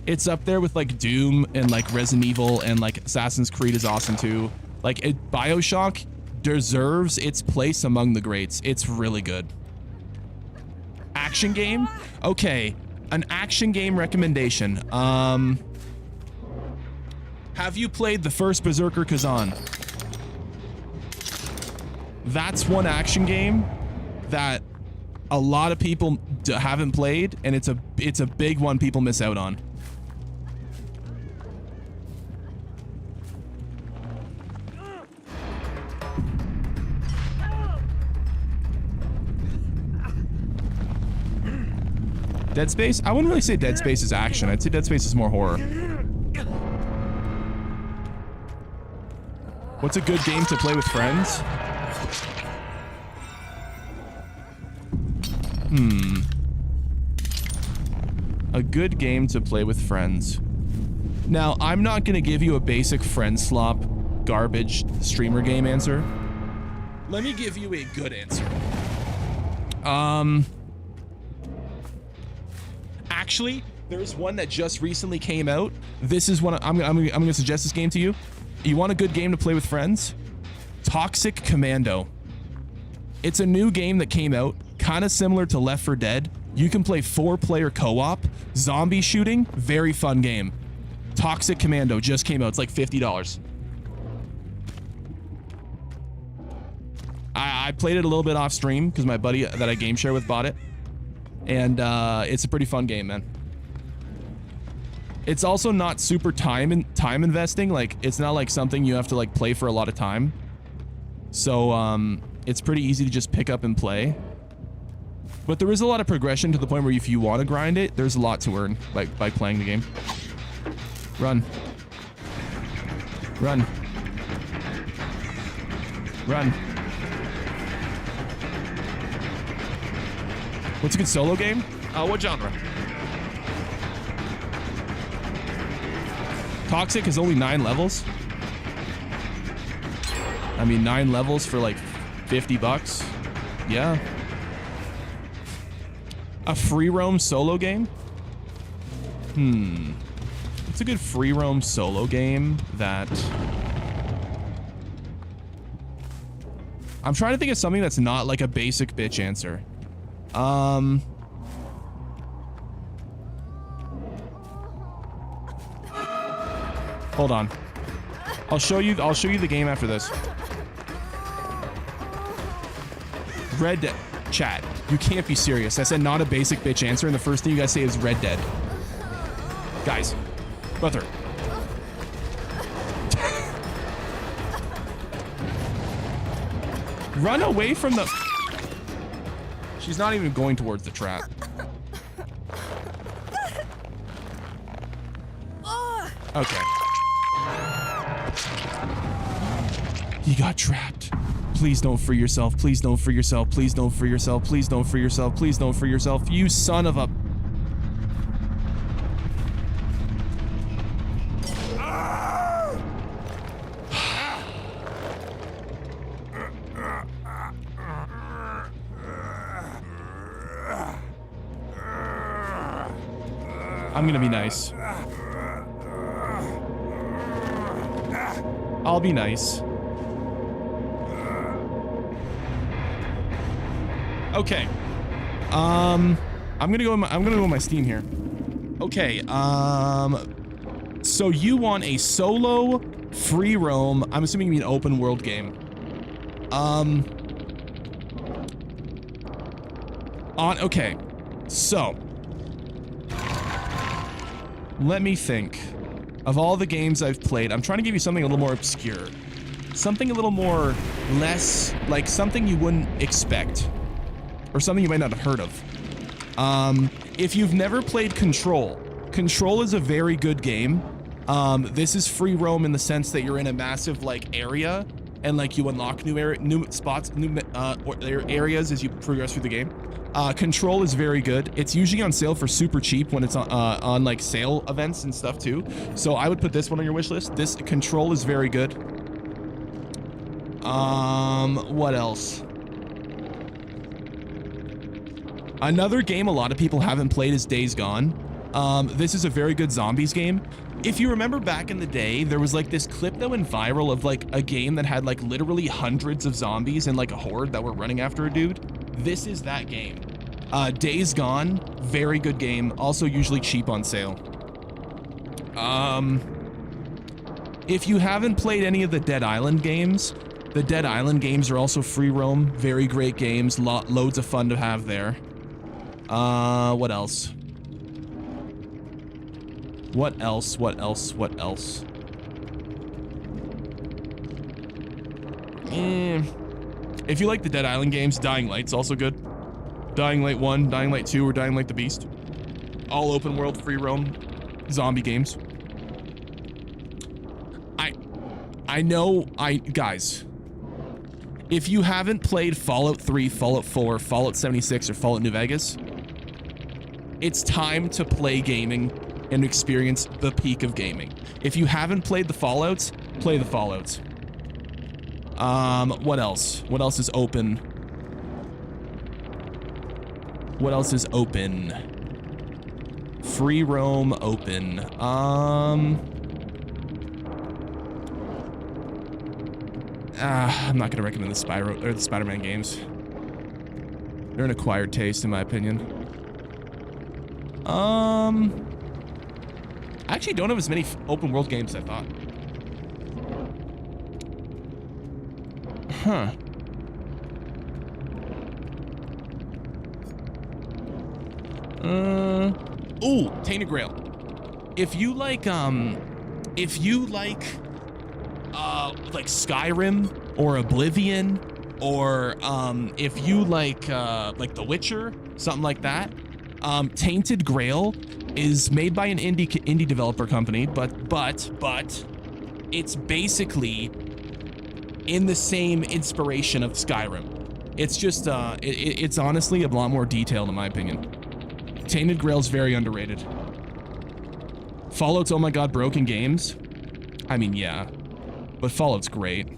It's up there with like Doom and like Resident Evil, and like Assassin's Creed is awesome too. Like BioShock deserves its place among the greats. It's really good. Action game? Okay, an action game recommendation. Have you played the first Berserker Kazan? That's one action game that a lot of people haven't played, and it's a big one people miss out on. Dead Space? I wouldn't really say Dead Space is action. I'd say Dead Space is more horror. What's a good game to play with friends? A good game to play with friends. Now, I'm not gonna give you a basic friend slop garbage streamer game answer. Let me give you a good answer. Actually, there's one that just recently came out. This is one I'm gonna suggest this game to you. You want a good game to play with friends? Toxic Commando. It's a new game that came out, kind of similar to Left 4 Dead. You can play 4-player co-op, zombie shooting, very fun game. Toxic Commando just came out. It's like $50. I played it a little bit off stream because my buddy that I game share with bought it. And it's a pretty fun game, man. It's also not super time investing. Like, it's not like something you have to like play for a lot of time. So it's pretty easy to just pick up and play. But there is a lot of progression to the point where if you want to grind it, there's a lot to earn by playing the game. Run. Run. Run. What's a good solo game? What genre? Toxic is only 9 levels. I mean, 9 levels for like $50. Yeah. A free roam solo game? It's a good free roam solo game that... I'm trying to think of something that's not like a basic bitch answer. Hold on. I'll show you the game after this. Red Dead. Chat, you can't be serious. I said not a basic bitch answer, and the first thing you guys say is Red Dead. Guys, brother. Run away from the... She's not even going towards the trap. Okay. You got trapped. Please don't free yourself. Please don't free yourself. Please don't free yourself. Please don't free yourself. Please don't free yourself. You son of a... I'm gonna be nice. I'll be nice. Okay. I'm gonna go in my Steam here. Okay. So you want a solo free roam? I'm assuming you mean open world game. Okay. So let me think. Of all the games I've played, I'm trying to give you something a little more obscure. Something a little more less, like something you wouldn't expect. Or something you might not have heard of. If you've never played Control, Control is a very good game. This is free roam in the sense that you're in a massive like area and like you unlock new spots, new areas as you progress through the game. Control is very good. It's usually on sale for super cheap when it's on like sale events and stuff too. So I would put this one on your wish list. This Control is very good. What else? Another game a lot of people haven't played is Days Gone. This is a very good zombies game. If you remember back in the day, there was like this clip that went viral of like a game that had like literally hundreds of zombies and like a horde that were running after a dude. This is that game. Days Gone, very good game. Also usually cheap on sale. If you haven't played any of the Dead Island games, the Dead Island games are also free roam. Very great games. Loads of fun to have there. What else? What else? What else? What else? If you like the Dead Island games, Dying Light's also good. Dying Light 1, Dying Light 2, or Dying Light the Beast. All open world, free roam, zombie games. Guys, if you haven't played Fallout 3, Fallout 4, Fallout 76, or Fallout New Vegas, it's time to play gaming and experience the peak of gaming. If you haven't played the Fallouts, play the Fallouts. What else? What else is open? What else is open? Free roam open. I'm not gonna recommend the Spider-Man games. They're an acquired taste, in my opinion. I actually don't have as many open world games as I thought. Huh. Ooh, Tainted Grail. If you like Skyrim or Oblivion, or if you like The Witcher, something like that, Tainted Grail is made by an indie developer company, but it's basically in the same inspiration of Skyrim. It's just it's honestly a lot more detailed in my opinion. Tainted Grail's very underrated. Fallout's, oh my god, broken games. I mean, yeah, but Fallout's great.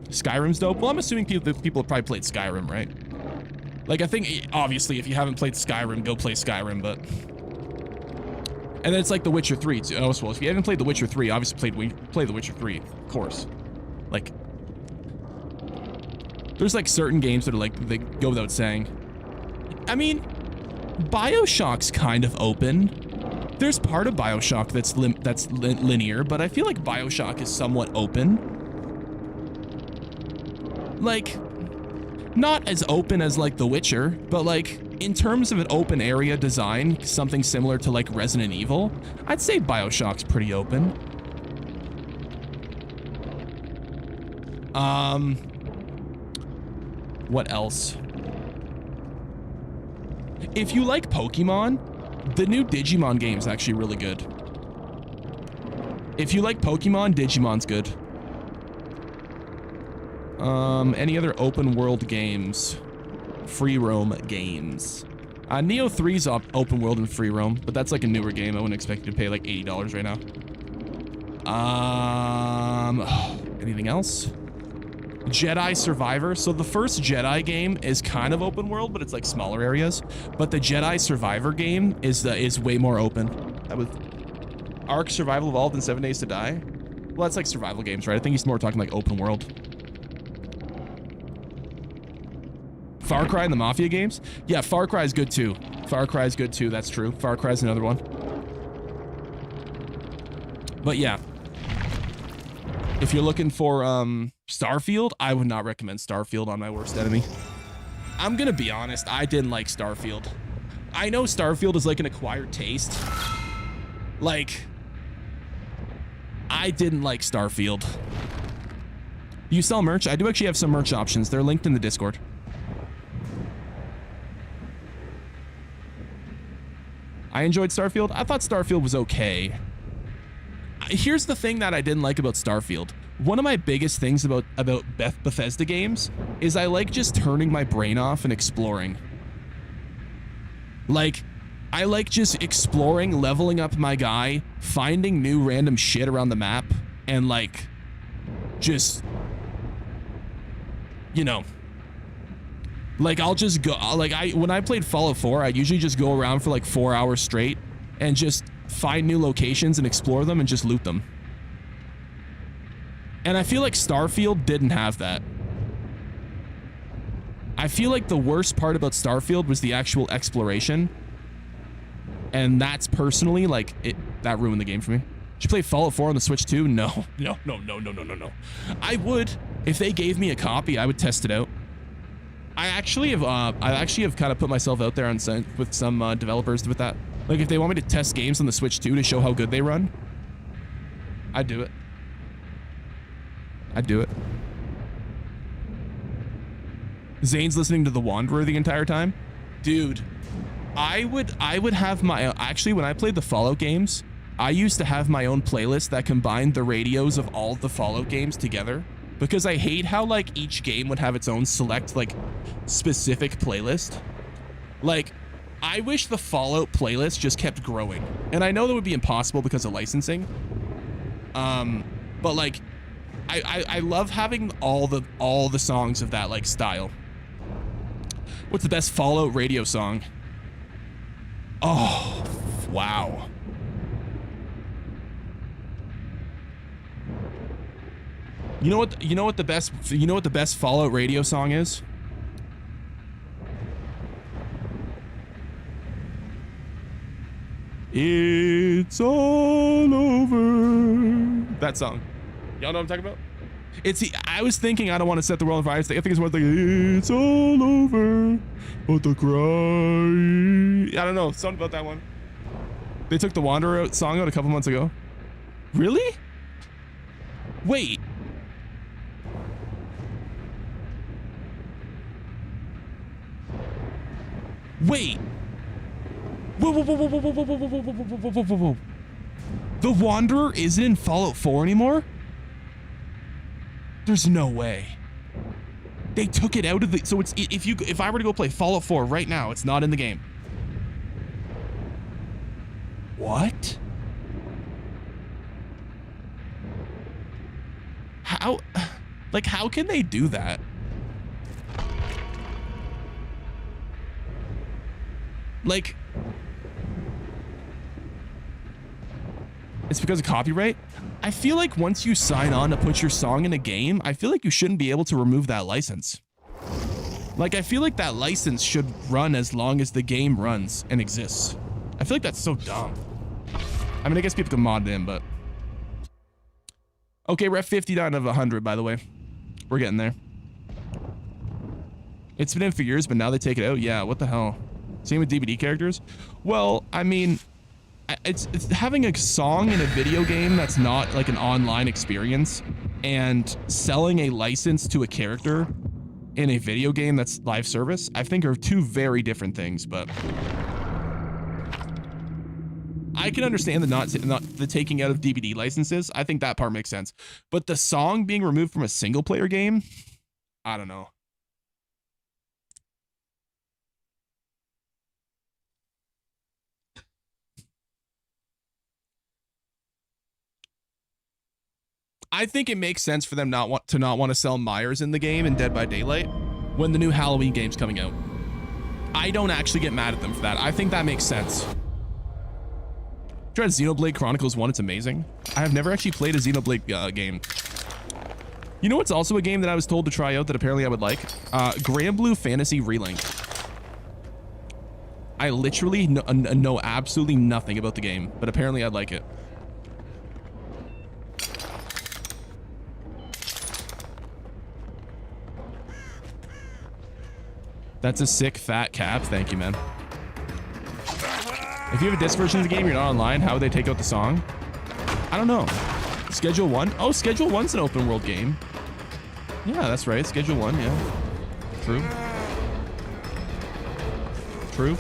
Skyrim's dope. Well, I'm assuming people have probably played Skyrim, right? Like, I think, obviously, if you haven't played Skyrim, go play Skyrim, but... And then it's like The Witcher 3, too. Oh, well, if you haven't played The Witcher 3, obviously play The Witcher 3, of course. Like... There's, like, certain games that are, like, they go without saying. I mean, BioShock's kind of open. There's part of BioShock that's linear, but I feel like BioShock is somewhat open. Like... Not as open as like The Witcher, but like in terms of an open area design, something similar to like Resident Evil, I'd say BioShock's pretty open. What else? If you like Pokemon, the new Digimon game is actually really good. If you like Pokemon, Digimon's good. Any other open world games? Free roam games. Neo 3's open world and free roam, but that's like a newer game. I wouldn't expect you to pay like $80 right now. Anything else? Jedi Survivor. So the first Jedi game is kind of open world, but it's like smaller areas. But the Jedi Survivor game is way more open. That was Ark Survival Evolved in 7 Days to Die. Well, that's like survival games, right? I think he's more talking like open world. Far Cry and the Mafia games? Yeah, Far Cry is good too. Far Cry is good too, that's true. Far Cry is another one. But yeah. If you're looking for Starfield, I would not recommend Starfield on my worst enemy. I'm gonna be honest, I didn't like Starfield. I know Starfield is like an acquired taste. Like, I didn't like Starfield. You sell merch? I do actually have some merch options. They're linked in the Discord. I enjoyed Starfield. I thought Starfield was okay. Here's the thing that I didn't like about Starfield. One of my biggest things about Bethesda games is I like just turning my brain off and exploring. Like, I like just exploring, leveling up my guy, finding new random shit around the map, and like, just, you know, like I'll just go, like when I played Fallout 4, I usually just go around for like 4 hours straight and just find new locations and explore them and just loot them. And I feel like Starfield didn't have that. I feel like the worst part about Starfield was the actual exploration. And that's personally, like, that ruined the game for me. Did you play Fallout 4 on the Switch too? No. No. I would. If they gave me a copy, I would test it out. I actually have kind of put myself out there on with some developers with that. Like, if they want me to test games on the Switch too to show how good they run, I'd do it. I'd do it. Zane's listening to The Wanderer the entire time? Dude, I would have my, actually when I played the Fallout games, I used to have my own playlist that combined the radios of all the Fallout games together, because I hate how like each game would have its own select like specific playlist. Like, I wish the Fallout playlist just kept growing. And I know that would be impossible because of licensing. But like, I love having all the songs of that like style. What's the best Fallout radio song? Oh, wow. You know what the best Fallout radio song is? It's all over. That song. Y'all know what I'm talking about? I was thinking I don't want to set the world on fire. I think it's one thing. It's all over, but the cry. I don't know. Something about that one. They took the Wanderer song out a couple months ago. Really? Wait. Wait. Whoa. The Wanderer isn't in Fallout 4 anymore? There's no way. They took it out of the, so it's, if I were to go play Fallout 4 right now, it's not in the game. What? How, like, how can they do that? Like, it's because of copyright? I feel like once you sign on to put your song in a game, I feel like you shouldn't be able to remove that license. Like, I feel like that license should run as long as the game runs and exists. I feel like that's so dumb. I mean, I guess people can mod it in, but... Okay, we're at 59 of 100, by the way. We're getting there. It's been in for years, but now they take it out? Yeah, what the hell? Same with DVD characters? Well, I mean... It's having a song in a video game that's not like an online experience and selling a license to a character in a video game that's live service, I think are two very different things, but I can understand the not the taking out of DVD licenses. I think that part makes sense, but the song being removed from a single player game, I don't know. I think it makes sense for them not want to sell Myers in the game in Dead by Daylight when the new Halloween game's coming out. I don't actually get mad at them for that. I think that makes sense. Tried Xenoblade Chronicles 1. It's amazing. I have never actually played a Xenoblade game. You know what's also a game that I was told to try out that apparently I would like? Granblue Fantasy Relink. I literally know absolutely nothing about the game, but apparently I'd like it. That's a sick fat cap. Thank you, man. If you have a disc version of the game, you're not online, how would they take out the song? I don't know. Schedule 1? Oh, Schedule 1's an open world game. Yeah, that's right. Schedule 1, yeah. True. True.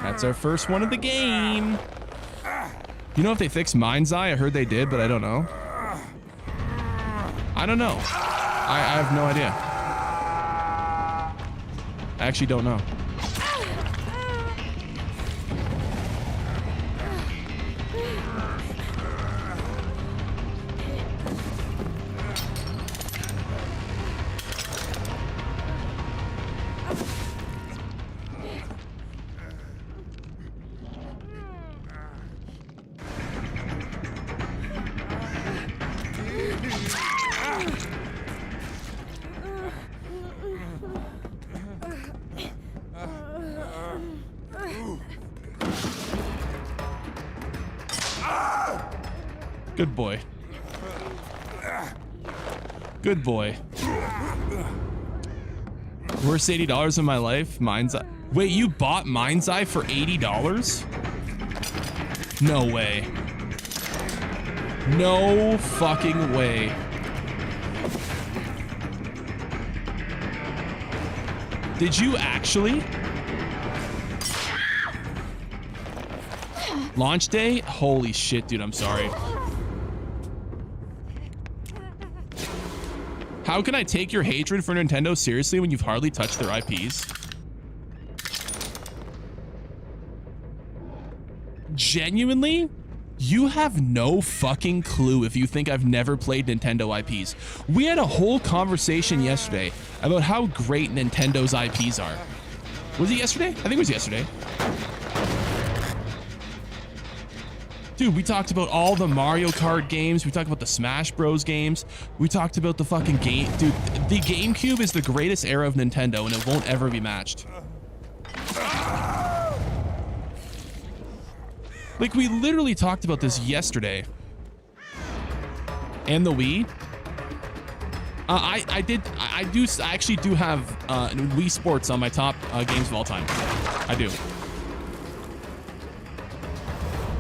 That's our first one of the game. You know if they fixed Mind's Eye? I heard they did, but I don't know. I don't know. I have no idea. I actually don't know. Good boy. Good boy. Worst $80 of my life. Mind's Eye. Wait, you bought Mind's Eye for $80? No way. No fucking way. Did you actually? Launch day? Holy shit, dude, I'm sorry. How can I take your hatred for Nintendo seriously when you've hardly touched their IPs? Genuinely? You have no fucking clue if you think I've never played Nintendo IPs. We had a whole conversation yesterday about how great Nintendo's IPs are. Was it yesterday? I think it was yesterday. Dude, we talked about all the Mario Kart games. We talked about the Smash Bros games. We talked about the fucking game. Dude, the GameCube is the greatest era of Nintendo and it won't ever be matched. Like, we literally talked about this yesterday. And the Wii. I actually do have Wii Sports on my top games of all time. I do.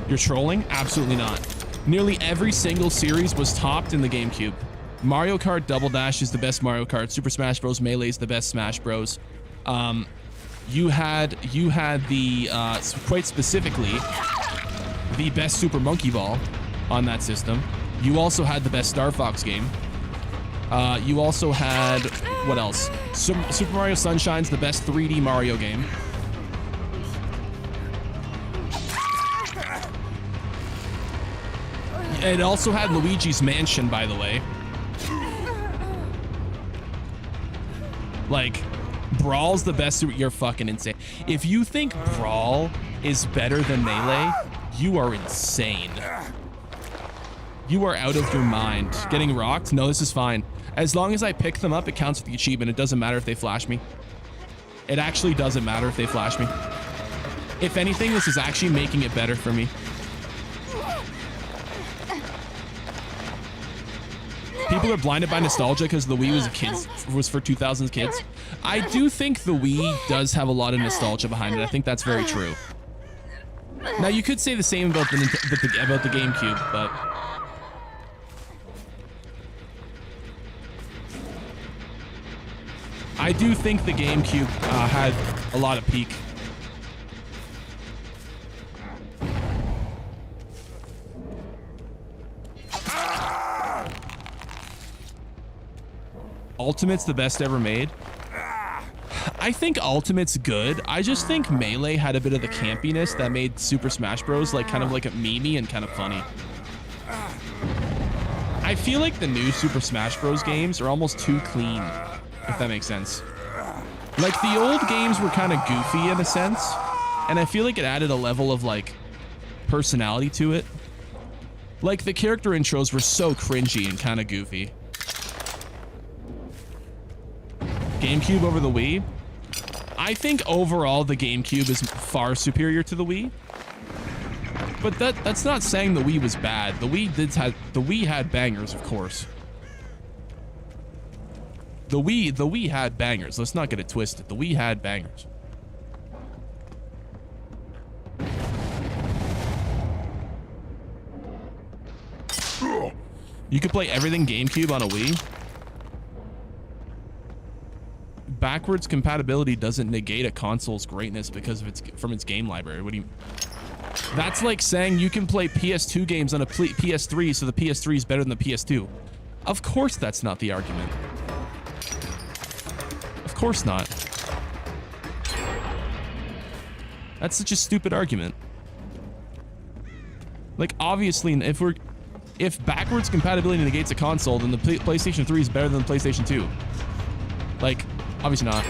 You're trolling? Absolutely not. Nearly every single series was topped in the GameCube. Mario Kart Double Dash is the best Mario Kart. Super Smash Bros. Melee is the best Smash Bros. You had the quite specifically the best Super Monkey Ball on that system. You also had the best Star Fox game. You also had what else? Super Mario Sunshine's the best 3D Mario game. It also had Luigi's Mansion, by the way. Like, Brawl's the best. You're fucking insane. If you think Brawl is better than Melee, you are insane. You are out of your mind. Getting rocked? No, this is fine. As long as I pick them up, it counts for the achievement. It doesn't matter if they flash me. It actually doesn't matter if they flash me. If anything, this is actually making it better for me. People are blinded by nostalgia because the Wii was for 2000s kids. I do think the Wii does have a lot of nostalgia behind it. I think that's very true. Now you could say the same about the GameCube, but I do think the GameCube had a lot of peak. Ultimate's the best ever made. I think Ultimate's good. I just think Melee had a bit of the campiness that made Super Smash Bros. Like kind of like a memey and kind of funny. I feel like the new Super Smash Bros. Games are almost too clean, if that makes sense. Like, the old games were kind of goofy in a sense, and I feel like it added a level of, like, personality to it. Like, the character intros were so cringy and kind of goofy. GameCube over the Wii? I think overall the GameCube is far superior to the Wii. But that's not saying the Wii was bad. The Wii had bangers, of course. The Wii had bangers. Let's not get it twisted. The Wii had bangers. You could play everything GameCube on a Wii. Backwards compatibility doesn't negate a console's greatness because of from its game library. What do you? That's like saying you can play PS2 games on a PS3, so the PS3 is better than the PS2. Of course, that's not the argument. Of course not. That's such a stupid argument. Like, obviously, if backwards compatibility negates a console, then the PlayStation 3 is better than the PlayStation 2. Like, obviously not.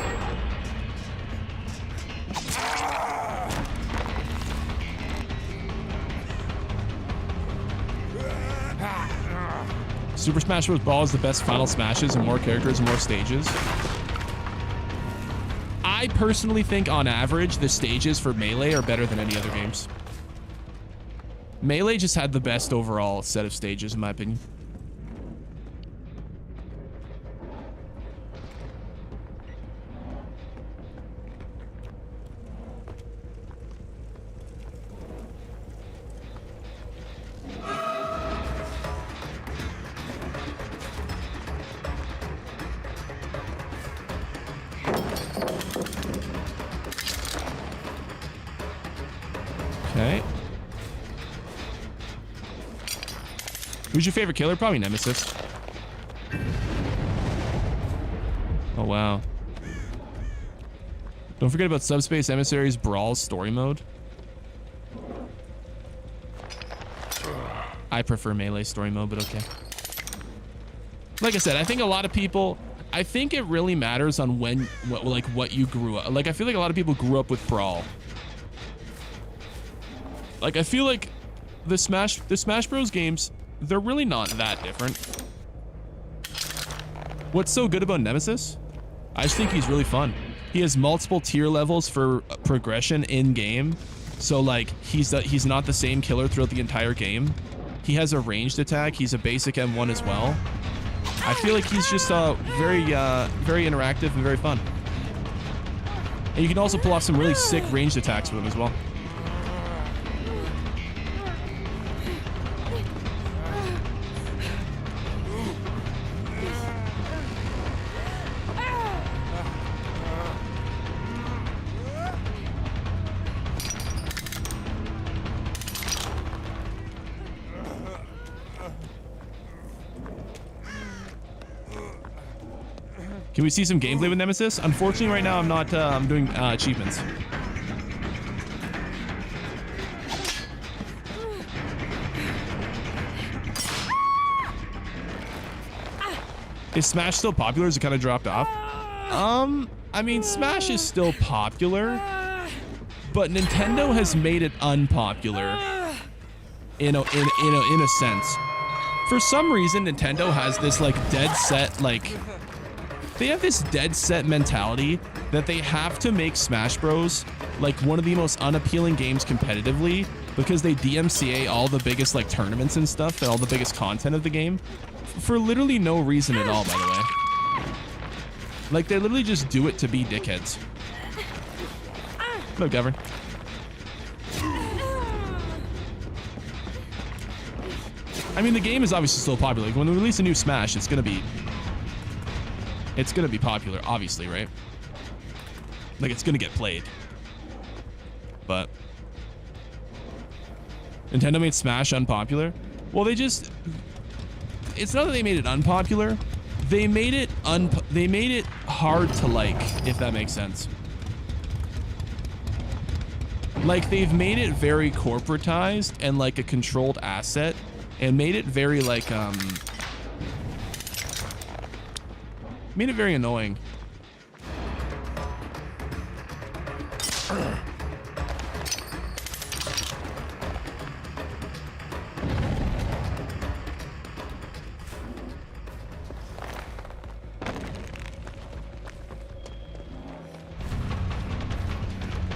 Super Smash Bros. Brawl is the best final smashes and more characters and more stages. I personally think on average the stages for Melee are better than any other games. Melee just had the best overall set of stages in my opinion. Okay. Who's your favorite killer? Probably Nemesis. Oh, wow. Don't forget about Subspace Emissaries Brawl's story mode. I prefer Melee story mode, but okay. Like I said, I think a lot of people... I think it really matters on what you grew up... Like, I feel like a lot of people grew up with Brawl. Like, I feel like the Smash Bros. Games, they're really not that different. What's so good about Nemesis? I just think he's really fun. He has multiple tier levels for progression in game. So like, he's not the same killer throughout the entire game. He has a ranged attack. He's a basic M1 as well. I feel like he's just very interactive and very fun. And you can also pull off some really sick ranged attacks with him as well. Can we see some gameplay with Nemesis? Unfortunately, right now I'm not. I'm doing achievements. Is Smash still popular? Has it kind of dropped off? I mean, Smash is still popular, but Nintendo has made it unpopular. In a sense, for some reason, Nintendo has this like dead set like. They have this dead set mentality that they have to make Smash Bros. Like one of the most unappealing games competitively because they DMCA all the biggest like tournaments and stuff and all the biggest content of the game for literally no reason at all, by the way. Like they literally just do it to be dickheads. Look, Govern. I mean, the game is obviously still popular. Like, when they release a new Smash, it's gonna be popular, obviously, right? Like, it's gonna get played. But Nintendo made Smash unpopular. Well, it's not that they made it unpopular. They made it hard to like, if that makes sense. Like, they've made it very corporatized and like a controlled asset and made it very like made it very annoying.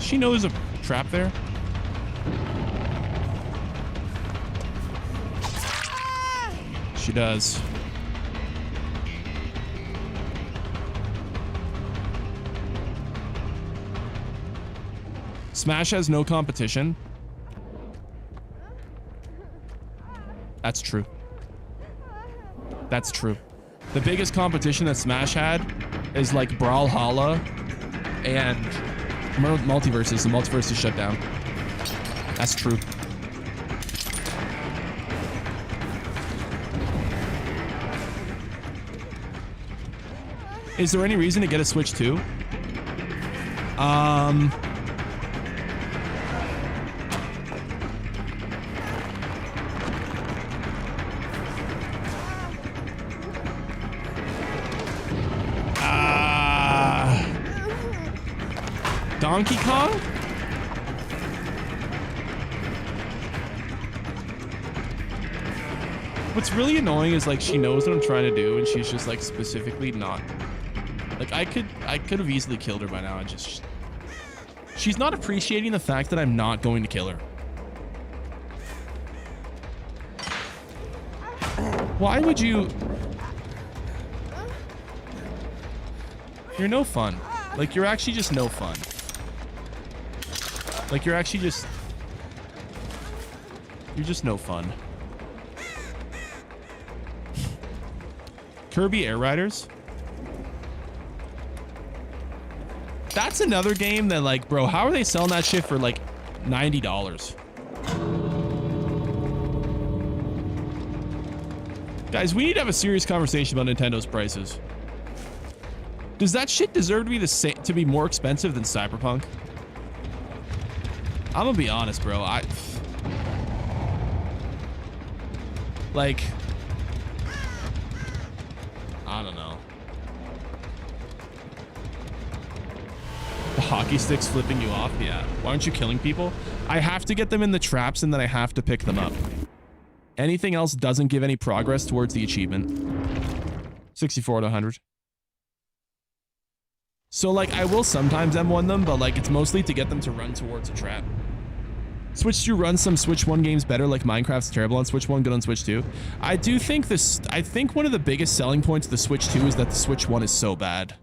she know there's a trap there? She does. Smash has no competition. That's true. That's true. The biggest competition that Smash had is like Brawlhalla and Multiverses. The Multiverse is shut down. That's true. Is there any reason to get a Switch 2? Donkey Kong? What's really annoying is like she knows what I'm trying to do and she's just like specifically not. Like I could have easily killed her by now. She's not appreciating the fact that I'm not going to kill her. Why would you? You're no fun. Like you're actually just no fun. Like you're just no fun. Kirby Air Riders. That's another game that like, bro, how are they selling that shit for like $90? Guys, we need to have a serious conversation about Nintendo's prices. Does that shit deserve to be the same, to be more expensive than Cyberpunk? I'm gonna be honest, bro. Like, I don't know. The hockey sticks flipping you off? Yeah. Why aren't you killing people? I have to get them in the traps and then I have to pick them up. Anything else doesn't give any progress towards the achievement. 64 to 100. So like I will sometimes M1 them, but like it's mostly to get them to run towards a trap. Switch 2 runs some Switch 1 games better, like Minecraft's terrible on Switch 1, good on Switch 2. I think one of the biggest selling points of the Switch 2 is that the Switch 1 is so bad.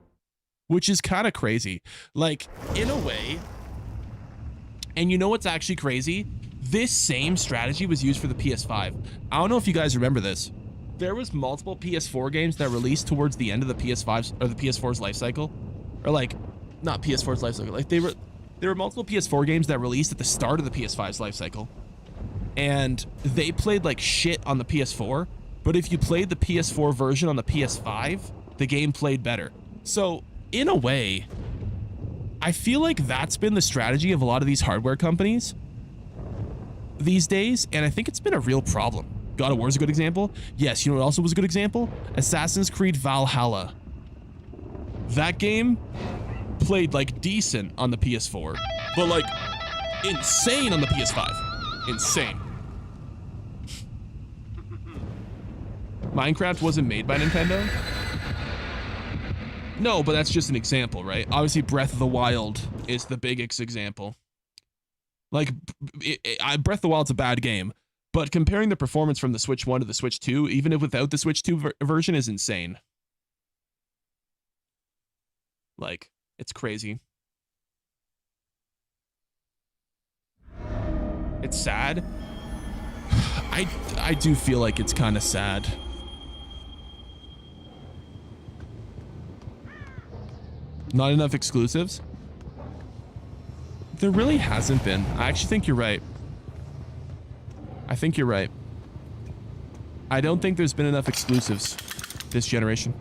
Which is kind of crazy. Like, in a way, and you know what's actually crazy? This same strategy was used for the PS5. I don't know if you guys remember this. There was multiple PS4 games that released towards the end of the PS5's or the PS4's life cycle. Or like, not PS4's life cycle. Like there were multiple PS4 games that released at the start of the PS5's life cycle. And they played like shit on the PS4. But if you played the PS4 version on the PS5, the game played better. So, in a way, I feel like that's been the strategy of a lot of these hardware companies these days, and I think it's been a real problem. God of War is a good example. Yes, you know what also was a good example? Assassin's Creed Valhalla. That game played like decent on the PS4, but like insane on the PS5. Insane. Minecraft wasn't made by Nintendo? No, but that's just an example, right? Obviously, Breath of the Wild is the biggest example. Like, Breath of the Wild's a bad game, but comparing the performance from the Switch 1 to the Switch 2, even if without the Switch 2 version, is insane. Like, it's crazy. It's sad. I do feel like it's kind of sad. Not enough exclusives? There really hasn't been. I actually think you're right. I think you're right. I don't think there's been enough exclusives this generation.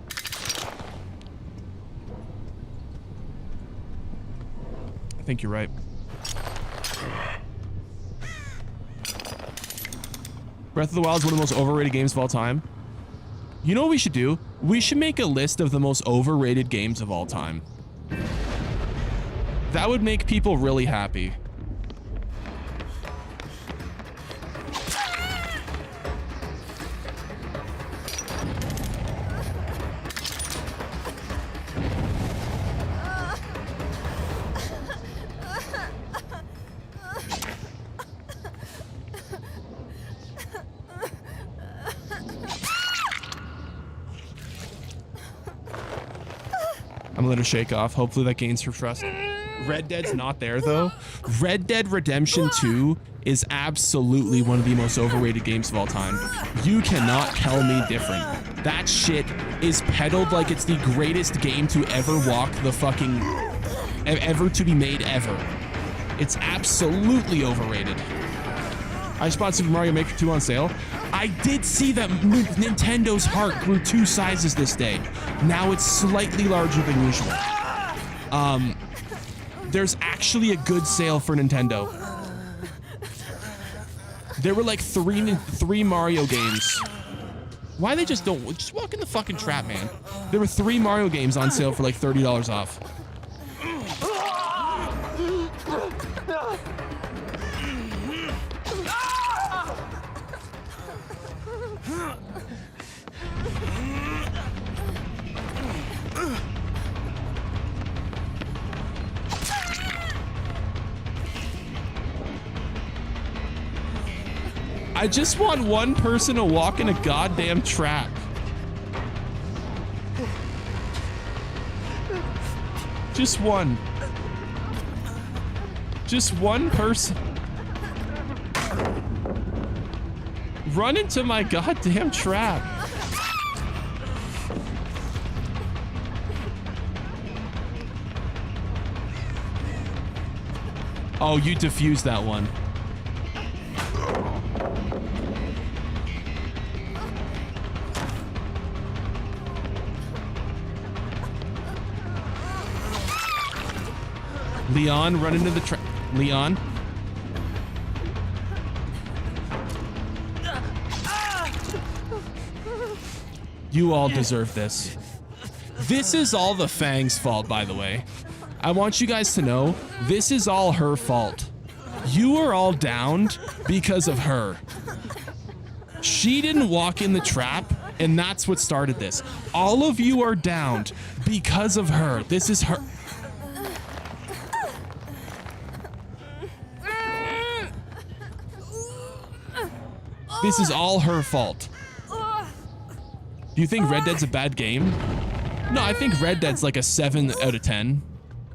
I think you're right. Breath of the Wild is one of the most overrated games of all time. You know what we should do? We should make a list of the most overrated games of all time. That would make people really happy. I'm gonna let her shake off. Hopefully that gains her trust. Red Dead's not there though. Red Dead Redemption 2 is absolutely one of the most overrated games of all time. You cannot tell me different. That shit is peddled like it's the greatest game to ever walk the fucking, ever to be made ever. It's absolutely overrated. I just bought Super Mario Maker 2 on sale. I did see that Nintendo's heart grew 2 sizes this day. Now it's slightly larger than usual. There's actually a good sale for Nintendo. There were like three Mario games. Why they just walk in the fucking trap, man. There were 3 Mario games on sale for like $30 off. I just want one person to walk in a goddamn trap. Just one. Just one person. Run into my goddamn trap. Oh, you defused that one. Leon, run into the trap. Leon. You all deserve this. This is all the Fang's fault, by the way. I want you guys to know, this is all her fault. You are all downed because of her. She didn't walk in the trap, and that's what started this. All of you are downed because of her. This is her. This is all her fault. Do you think Red Dead's a bad game? No, I think Red Dead's like a 7 out of 10.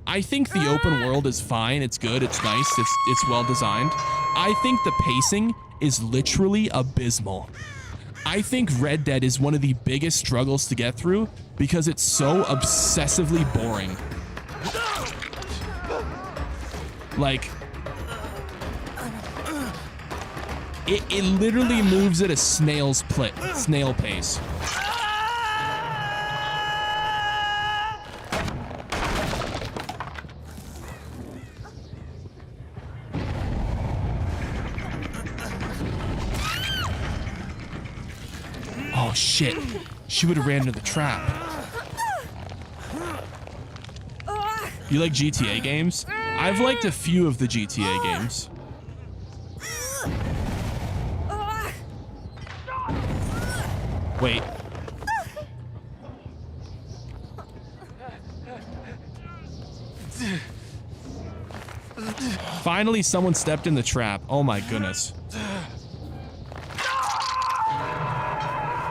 I think the open world is fine. It's good. It's nice. It's well designed. I think the pacing is literally abysmal. I think Red Dead is one of the biggest struggles to get through because it's so obsessively boring. Like, it literally moves at a snail pace. Oh shit, she would have ran into the trap. You like GTA games? I've liked a few of the GTA games. Wait. Finally, someone stepped in the trap. Oh my goodness.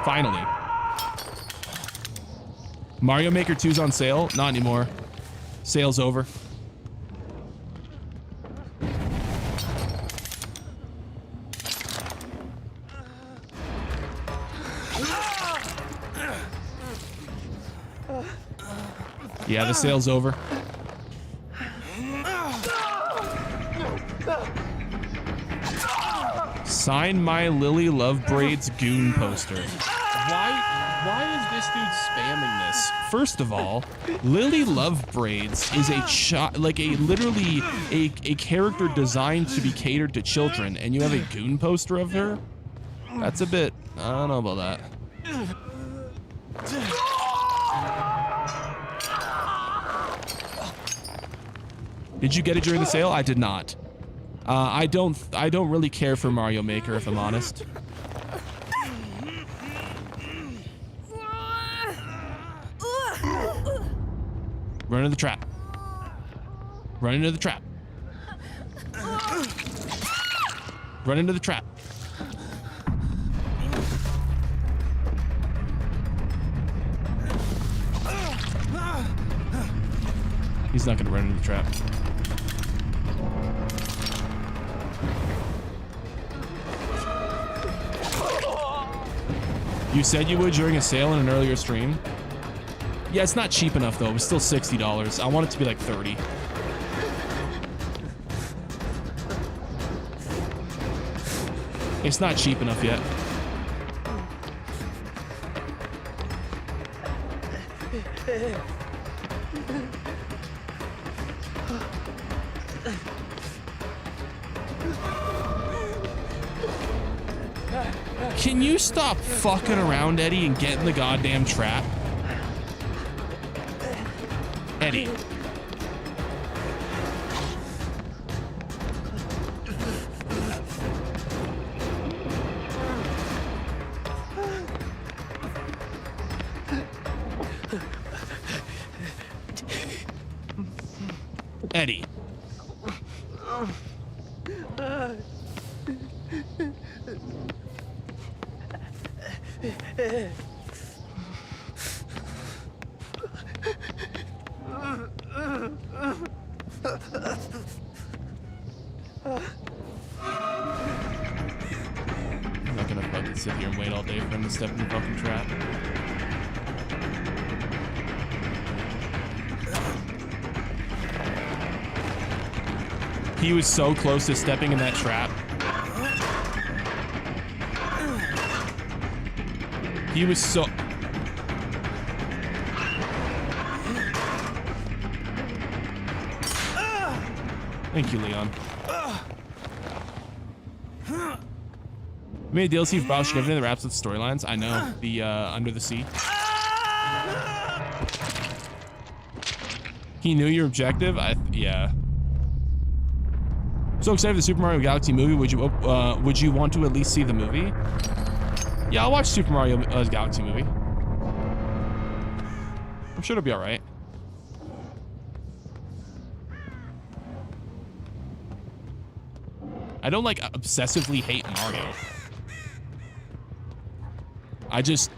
Finally. Mario Maker 2's on sale? Not anymore. Sale's over. Yeah, the sale's over. Sign my Lily Love Braids goon poster. Why is this dude spamming this? First of all, Lily Love Braids is literally a character designed to be catered to children, and you have a goon poster of her? That's a bit, I don't know about that. Did you get it during the sale? I did not. I don't really care for Mario Maker, if I'm honest. Run into the trap. Run into the trap. Run into the trap. He's not gonna run into the trap. You said you would during a sale in an earlier stream. Yeah, it's not cheap enough though. It was still $60. I want it to be like 30. It's not cheap enough yet. Can you stop fucking around, Eddie, and get in the goddamn trap? Eddie. Eddie. I'm not gonna fucking sit here and wait all day for him to step in the fucking trap. He was so close to stepping in that trap. He was so... Thank you, Leon. We made a DLC for Bioshock Infinite that wraps up the storylines. I know. The, Under the Sea. He knew your objective? Yeah. So excited for the Super Mario Galaxy movie. Would you want to at least see the movie? Yeah, I'll watch Super Mario Galaxy movie. I'm sure it'll be all right. I don't like obsessively hate Mario. I just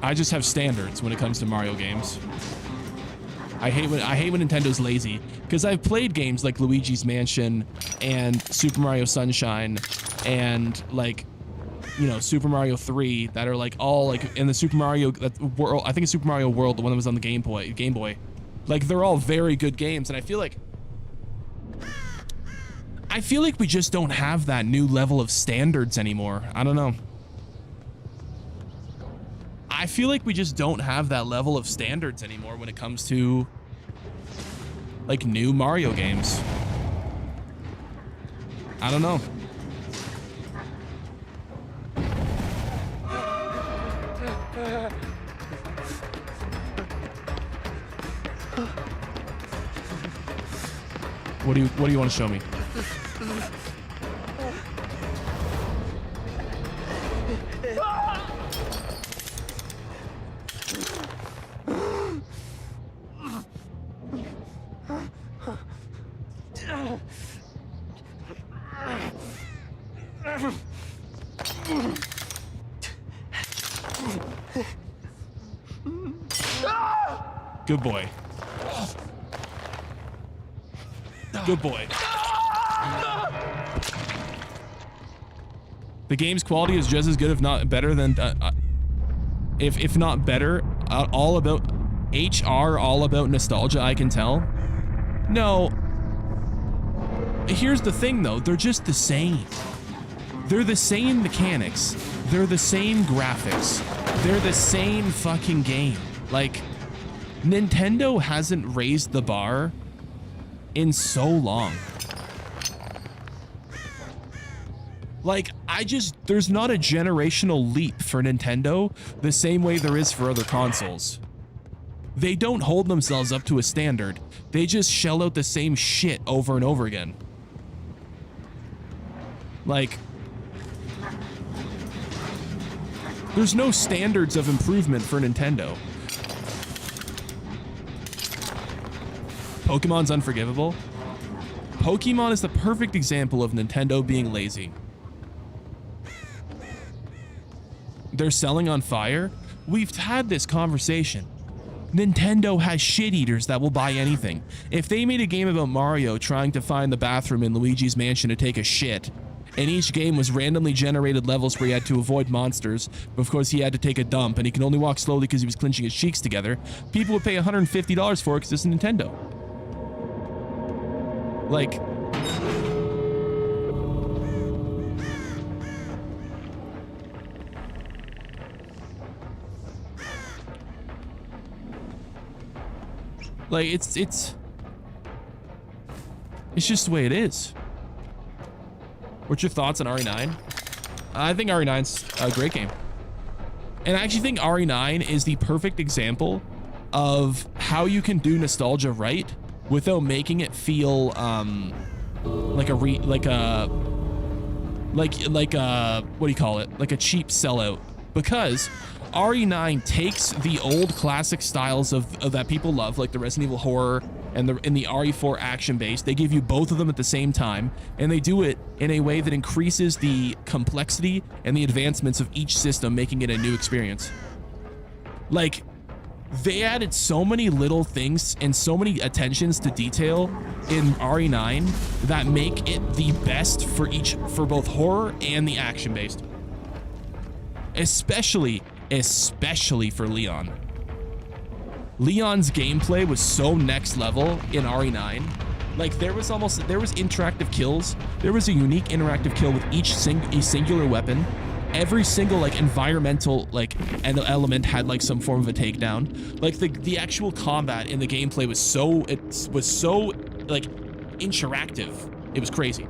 have standards when it comes to Mario games. I hate when Nintendo's lazy, because I've played games like Luigi's Mansion and Super Mario Sunshine and like, you know, Super Mario 3 that are like all like in the Super Mario world. I think it's Super Mario World, the one that was on the Game Boy. Like they're all very good games, and I feel like we just don't have that new level of standards anymore. I don't know. I feel like we just don't have that level of standards anymore when it comes to like new Mario games. I don't know. What do you want to show me? Good boy. Good boy. The game's quality is just as good, if not better than, if not better. All about HR, all about nostalgia, I can tell. No. Here's the thing though, they're just the same. They're the same mechanics. They're the same graphics. They're the same fucking game. Like, Nintendo hasn't raised the bar in so long. Like, there's not a generational leap for Nintendo the same way there is for other consoles. They don't hold themselves up to a standard. They just shell out the same shit over and over again. Like, there's no standards of improvement for Nintendo. Pokemon's unforgivable. Pokemon is the perfect example of Nintendo being lazy. They're selling on fire. We've had this conversation. Nintendo has shit eaters that will buy anything. If they made a game about Mario trying to find the bathroom in Luigi's mansion to take a shit, and each game was randomly generated levels where he had to avoid monsters, but of course he had to take a dump and he can only walk slowly because he was clenching his cheeks together, people would pay $150 for it because it's Nintendo. Like, it's just the way it is. What's your thoughts on RE9? I think RE9's a great game. And I actually think RE9 is the perfect example of how you can do nostalgia right without making it feel like a what do you call it? Like a cheap sellout. Because RE9 takes the old classic styles of that people love, like the Resident Evil horror and the RE4 action base. They give you both of them at the same time, and they do it in a way that increases the complexity and the advancements of each system, making it a new experience. Like, they added so many little things and so many attentions to detail in RE9 that make it the best for both horror and the action based. Especially for Leon. Leon's gameplay was so next level in RE9. Like, there was interactive kills. There was a unique interactive kill with each singular weapon. Every single like environmental like element had like some form of a takedown. Like the actual combat in the gameplay was so like interactive. It was crazy.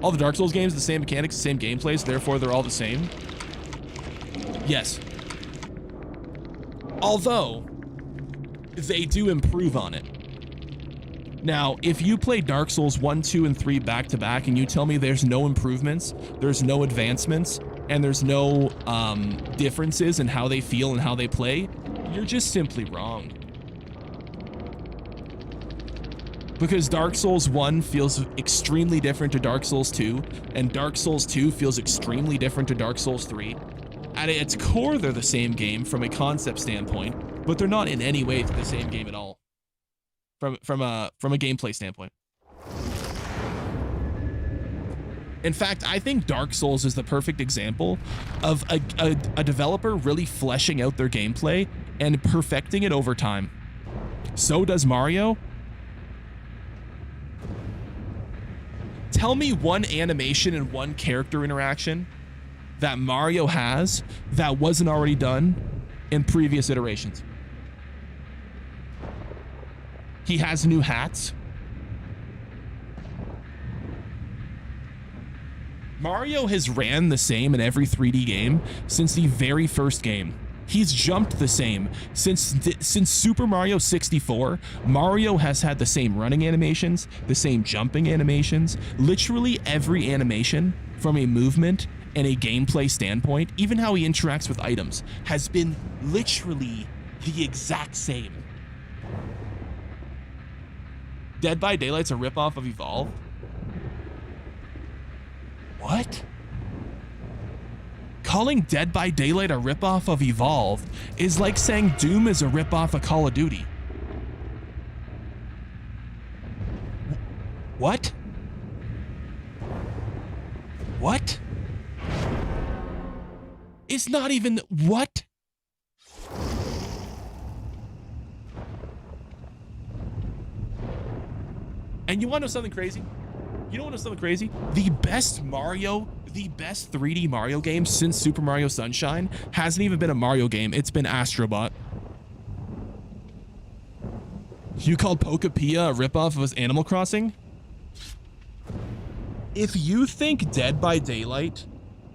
All the Dark Souls games, the same mechanics, the same gameplays, therefore they're all the same. Yes. Although, they do improve on it. Now, if you play Dark Souls 1, 2, and 3 back to back and you tell me there's no improvements, there's no advancements, and there's no differences in how they feel and how they play, you're just simply wrong. Because Dark Souls 1 feels extremely different to Dark Souls 2, and Dark Souls 2 feels extremely different to Dark Souls 3. At its core, they're the same game from a concept standpoint, but they're not in any way the same game at all. From a gameplay standpoint. In fact, I think Dark Souls is the perfect example of a developer really fleshing out their gameplay and perfecting it over time. So does Mario. Tell me one animation and one character interaction that Mario has that wasn't already done in previous iterations. He has new hats. Mario has ran the same in every 3D game since the very first game. He's jumped the same. Since Super Mario 64, Mario has had the same running animations, the same jumping animations. Literally every animation from a movement and a gameplay standpoint, even how he interacts with items, has been literally the exact same. Dead by Daylight's a ripoff of Evolve? What? Calling Dead by Daylight a ripoff of Evolve is like saying Doom is a ripoff of Call of Duty. What? What? It's not even... What? And you want to know something crazy? You want to know something crazy? The best 3D Mario game since Super Mario Sunshine hasn't even been a Mario game. It's been Astrobot. You called Pokopia a ripoff of Animal Crossing? If you think Dead by Daylight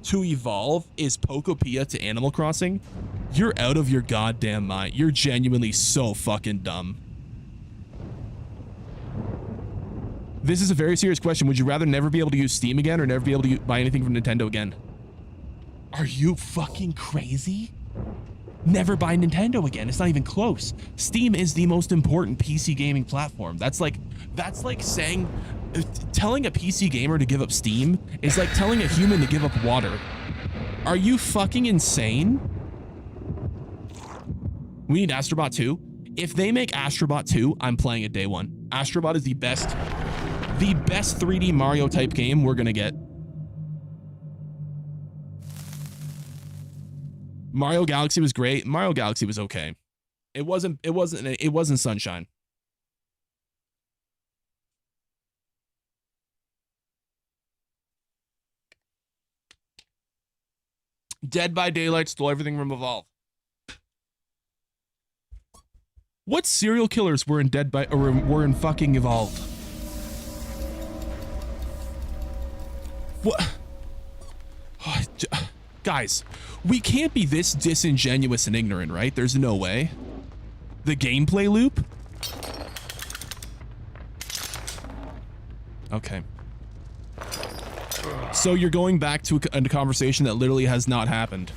to Evolve is Pokopia to Animal Crossing, you're out of your goddamn mind. You're genuinely so fucking dumb. This is a very serious question. Would you rather never be able to use Steam again or never be able to buy anything from Nintendo again? Are you fucking crazy? Never buy Nintendo again. It's not even close. Steam is the most important PC gaming platform. That's like saying, telling a PC gamer to give up Steam is like telling a human to give up water. Are you fucking insane? We need Astrobot 2. If they make Astrobot 2, I'm playing it day one. Astrobot is the best 3D Mario type game we're gonna get. Mario Galaxy was great. Mario Galaxy was okay. It wasn't Sunshine. Dead by Daylight stole everything from Evolve. What serial killers were in Dead by or were in fucking Evolve? What? Oh, guys, we can't be this disingenuous and ignorant, right? There's no way. The gameplay loop? Okay. So you're going back to a conversation that literally has not happened.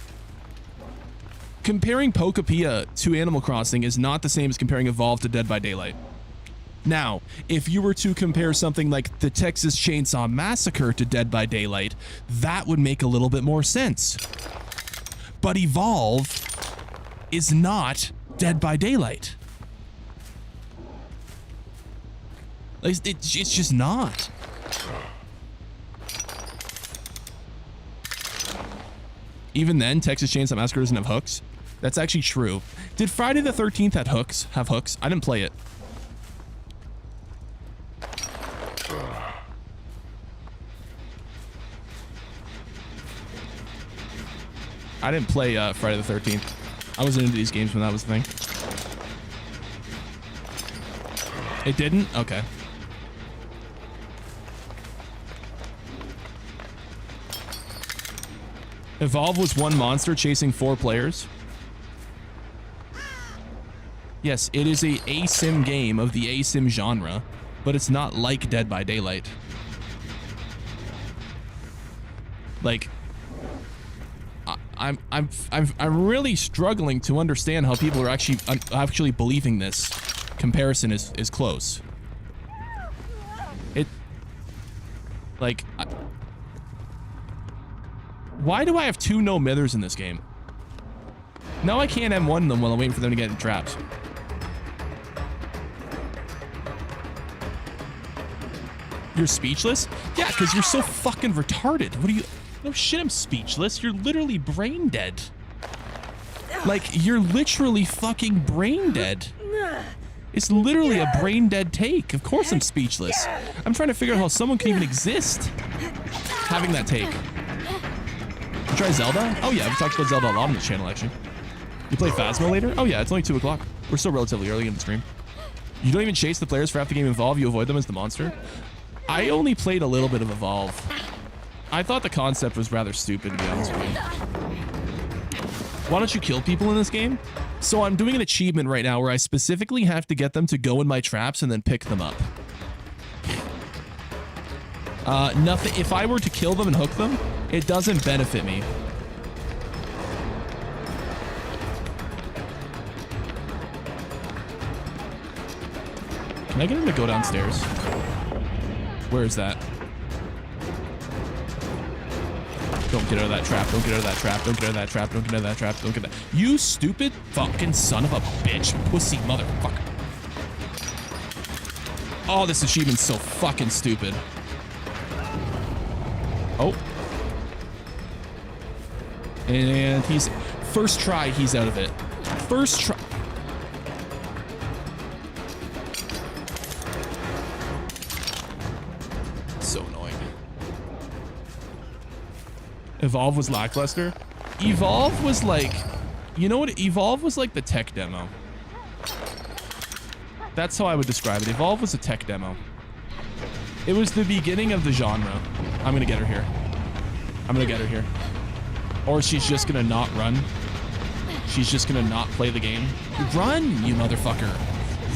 Comparing Pokepia to Animal Crossing is not the same as comparing Evolve to Dead by Daylight. Now, if you were to compare something like the Texas Chainsaw Massacre to Dead by Daylight, that would make a little bit more sense. But Evolve is not Dead by Daylight. It's just not. Even then, Texas Chainsaw Massacre doesn't have hooks. That's actually true. Did Friday the 13th have hooks? I didn't play it. I didn't play Friday the 13th. I wasn't into these games when that was the thing. It didn't? Okay. Evolve was one monster chasing 4 players. Yes, it is a ASIM game of the ASIM genre, but it's not like Dead by Daylight. Like, I'm really struggling to understand how people are actually believing this comparison is close. Why do I have 2 no mithers in this game? Now I can't M1 them while I'm waiting for them to get in traps. You're speechless? Yeah, because you're so fucking retarded. What are you... No shit, I'm speechless. You're literally brain dead. Like, you're literally fucking brain dead. It's literally a brain dead take. Of course I'm speechless. I'm trying to figure out how someone can even exist having that take. You try Zelda? Oh yeah, we talked about Zelda a lot on this channel, actually. You play Phasmo later? Oh yeah, it's only 2 o'clock. We're still relatively early in the stream. You don't even chase the players for half the game Evolve, you avoid them as the monster? I only played a little bit of Evolve. I thought the concept was rather stupid, to be honest with you. Why don't you kill people in this game? So I'm doing an achievement right now where I specifically have to get them to go in my traps and then pick them up. Nothing. If I were to kill them and hook them, it doesn't benefit me. Can I get him to go downstairs? Where is that? Don't get out of that trap. Don't get out of that trap. Don't get out of that trap. Don't get out of that trap. Don't get that. You stupid fucking son of a bitch. Pussy motherfucker. Oh, this achievement's so fucking stupid. Oh. And he's... First try, he's out of it. First try. So annoying. Evolve was lackluster. Evolve was like... You know what? Evolve was like the tech demo. That's how I would describe it. Evolve was a tech demo. It was the beginning of the genre. I'm gonna get her here. I'm gonna get her here. Or she's just gonna not run. She's just gonna not play the game. Run, you motherfucker.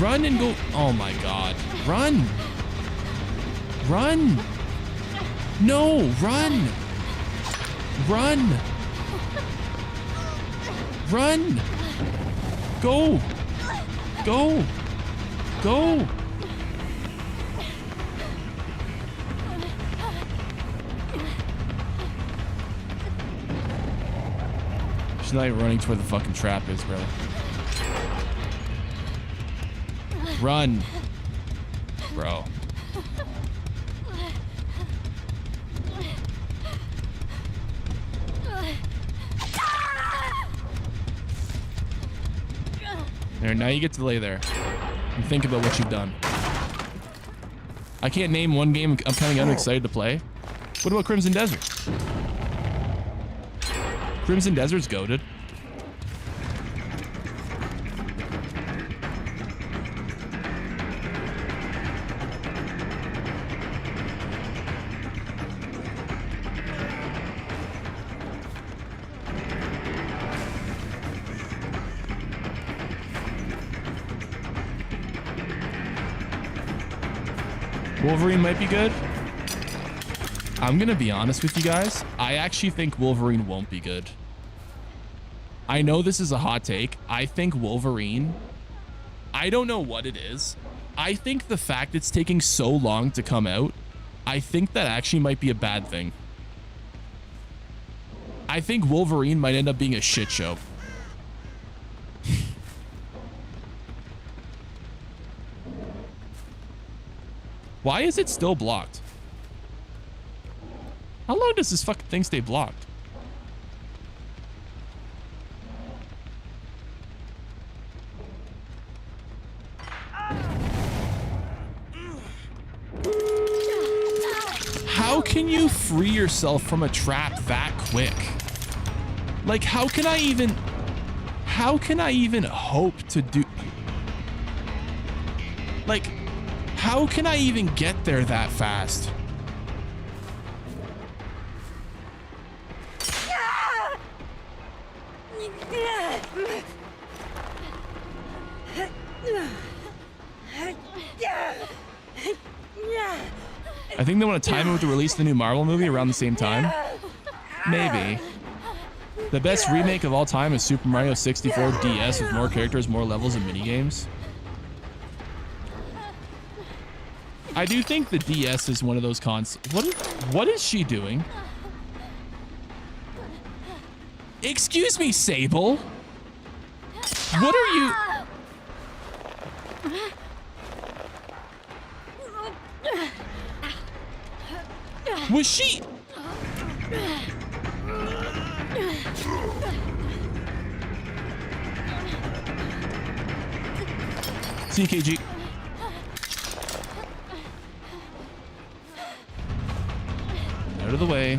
Run and go. Oh my god. Run. Run. No, run. Run. Run. Go. Go. Go. She's not even running to where the fucking trap is, bro. Run. Bro. There, now you get to lay there and think about what you've done. I can't name one game I'm kind of unexcited to play. What about Crimson Desert? Crimson Desert's goated. Wolverine might be good. I'm gonna be honest with you guys. I actually think Wolverine won't be good. I know this is a hot take. I think Wolverine, I don't know what it is. I think the fact it's taking so long to come out, I think that actually might be a bad thing. I think Wolverine might end up being a shit show. Why is it still blocked? How long does this fucking thing stay blocked? How can you free yourself from a trap that quick? Like, how can I even hope to do, like, how can I even get there that fast? I think they want to time it with the release of the new Marvel movie around the same time. Maybe. The best remake of all time is Super Mario 64 DS with more characters, more levels, and minigames. I do think the DS is one of those what is she doing? Excuse me, Sable. What are you? Was she? CKG. Out of the way.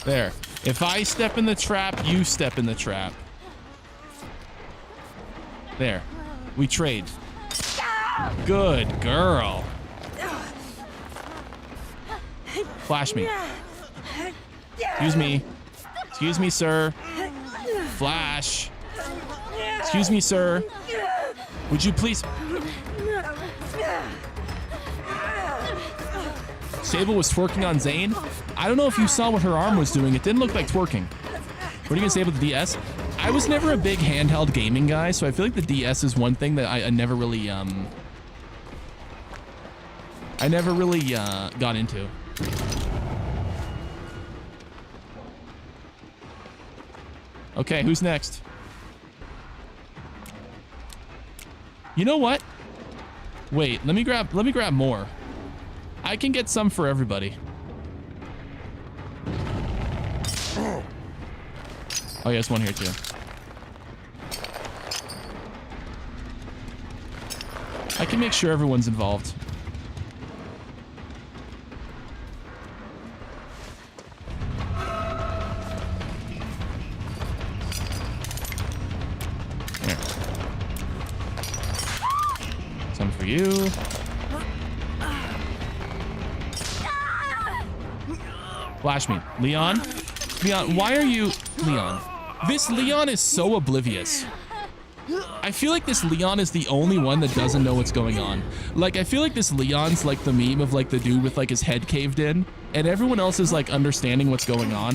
There. If I step in the trap, you step in the trap. There. We trade. Good girl. Flash me. Excuse me. Excuse me, sir. Flash. Excuse me, sir. Would you please? Sable was twerking on Zane. I don't know if you saw what her arm was doing. It didn't look like twerking. What are you gonna say about the DS? I was never a big handheld gaming guy, so I feel like the DS is one thing that I never really got into. Okay, who's next? You know what? Wait, let me grab more. I can get some for everybody. Oh, yeah, there's one here too. I can make sure everyone's involved. Here. Some for you. Flash me. Leon? Leon, why are you... Leon. This Leon is so oblivious. I feel like this Leon is the only one that doesn't know what's going on. Like, I feel like this Leon's like the meme of like the dude with like his head caved in, and everyone else is like understanding what's going on.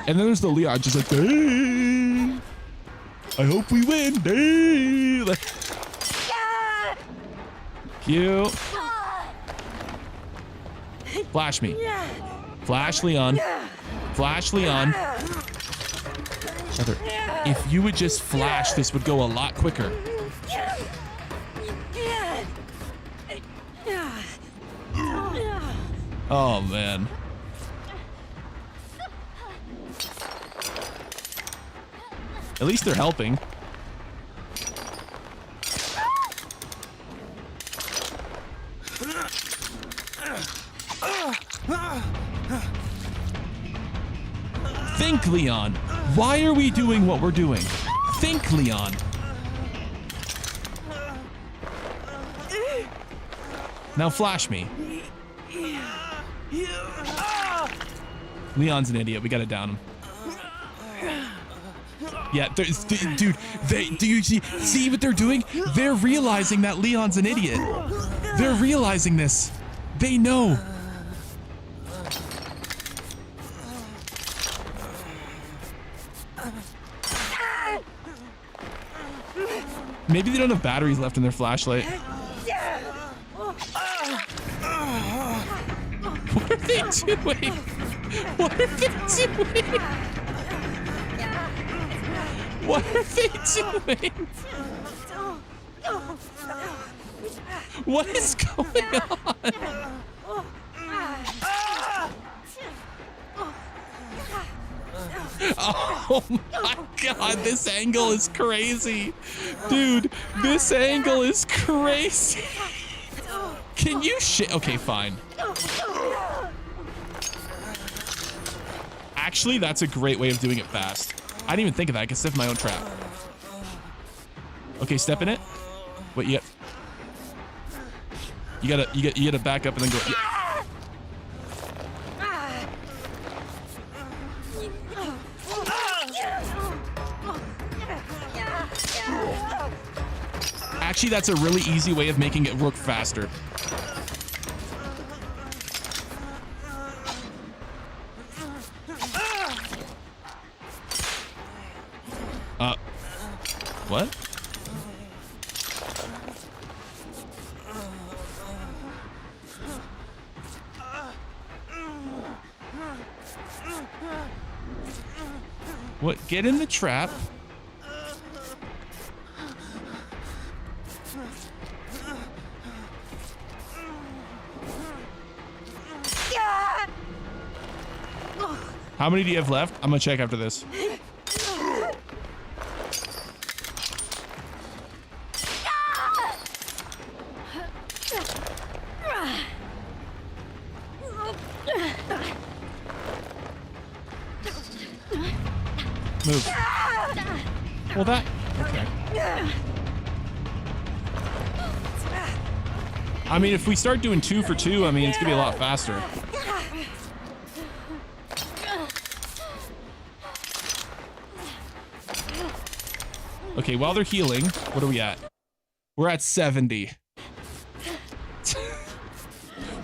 And then there's the Leon just like, hey, I hope we win. Hey. Like, cute. Flash me. Flash Leon. Flash Leon. Brother, if you would just flash, this would go a lot quicker. Oh, man. At least they're helping. Think, Leon. Why are we doing what we're doing? Think, Leon. Now flash me. Leon's an idiot. We gotta down him. Yeah, dude, do you see what they're doing? They're realizing that Leon's an idiot. They're realizing this. They know. Maybe they don't have batteries left in their flashlight. What are they doing? What are they doing? What are they doing? What is going on? Oh my god, this angle is crazy. Dude, this angle is crazy. Can you okay, fine. Actually, that's a great way of doing it fast. I didn't even think of that. I can set my own trap. Okay, step in it. Wait, you gotta back up and then go. Yeah. Actually, that's a really easy way of making it work faster. What? What? Get in the trap. How many do you have left? I'm gonna check after this. Move. Well, that... Okay. I mean, if we start doing 2 for 2, I mean, it's gonna be a lot faster. Okay, while they're healing, what are we at? We're at 70.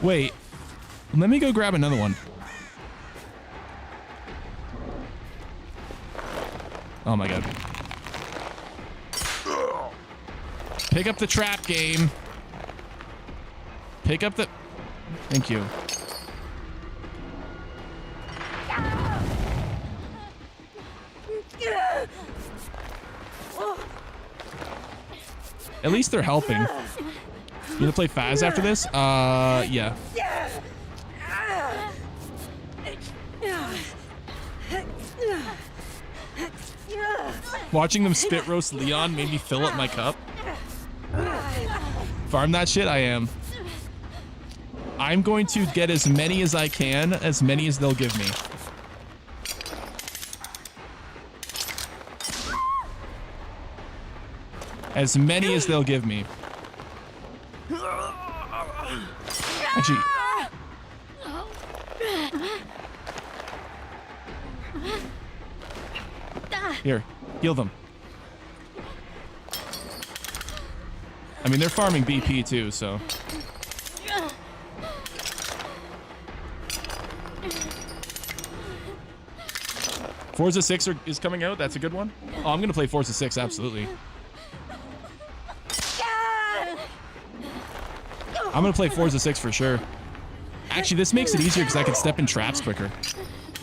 Wait, let me go grab another one. Oh my god. Pick up the trap game. Pick up the... Thank you. At least they're helping. You gonna play Faz after this? Yeah. Watching them spit roast Leon made me fill up my cup. Farm that shit? I am. I'm going to get as many as I can, as many as they'll give me. As many as they'll give me. Actually... Here, heal them. I mean, they're farming BP too, so. Forza 6 is coming out. That's a good one. Oh, I'm going to play Forza 6, absolutely. I'm going to play Forza 6 for sure. Actually, this makes it easier because I can step in traps quicker.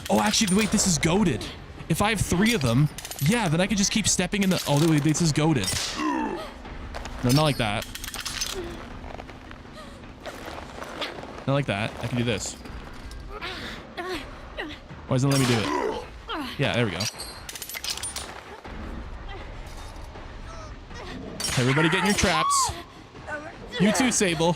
Oh, actually, wait, this is goated. If I have 3 of them, yeah, then I can just keep stepping in the... Oh, wait, this is goated. No, not like that. Not like that. I can do this. Why doesn't it let me do it? Yeah, there we go. Everybody get in your traps. You too, Sable.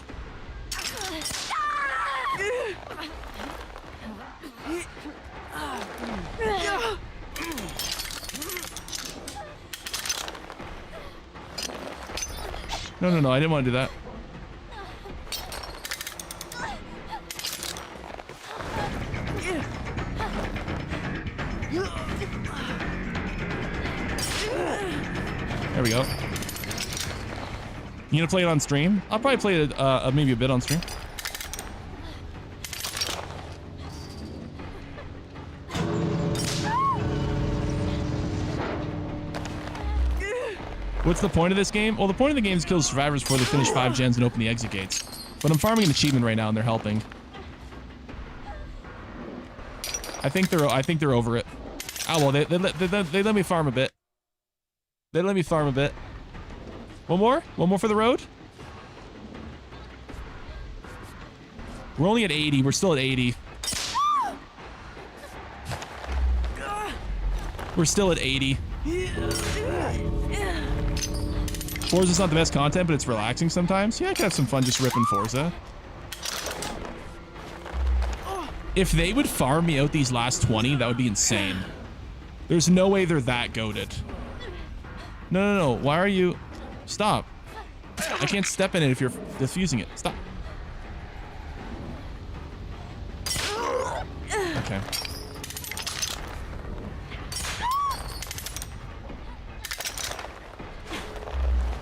No, I didn't want to do that. There we go. You gonna play it on stream? I'll probably play it maybe a bit on stream. What's the point of this game? Well, the point of the game is to kill survivors before they finish 5 gens and open the exit gates. But I'm farming an achievement right now and they're helping. I think they're over it. Oh well, they let me farm a bit. They let me farm a bit. One more? One more for the road? We're only at 80. We're still at 80. We're still at 80. Forza's not the best content, but it's relaxing sometimes. Yeah, I could have some fun just ripping Forza. If they would farm me out these last 20, that would be insane. There's no way they're that goated. No. Why are you... Stop. I can't step in it if you're defusing it. Stop. Okay.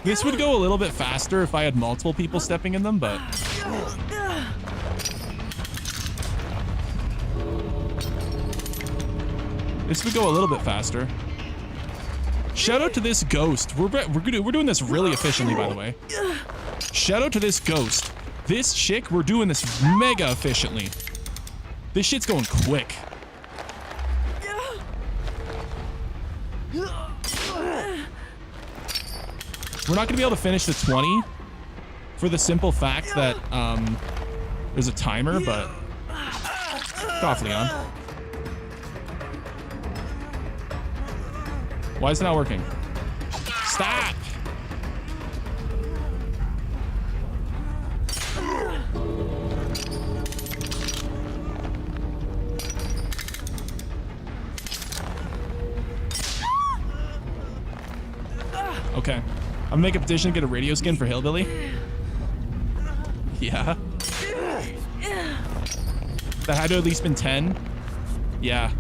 This would go a little bit faster if I had multiple people stepping in them, but... This would go a little bit faster. Shout out to this ghost. We're doing this really efficiently, by the way. Shout out to this ghost. This chick, we're doing this mega efficiently. This shit's going quick. We're not gonna be able to finish the 20 for the simple fact that there's a timer, but get off, Leon. Why is it not working? Stop! Okay. I'm gonna make a petition to get a radio skin for Hillbilly. Yeah. That had to at least been 10. Yeah.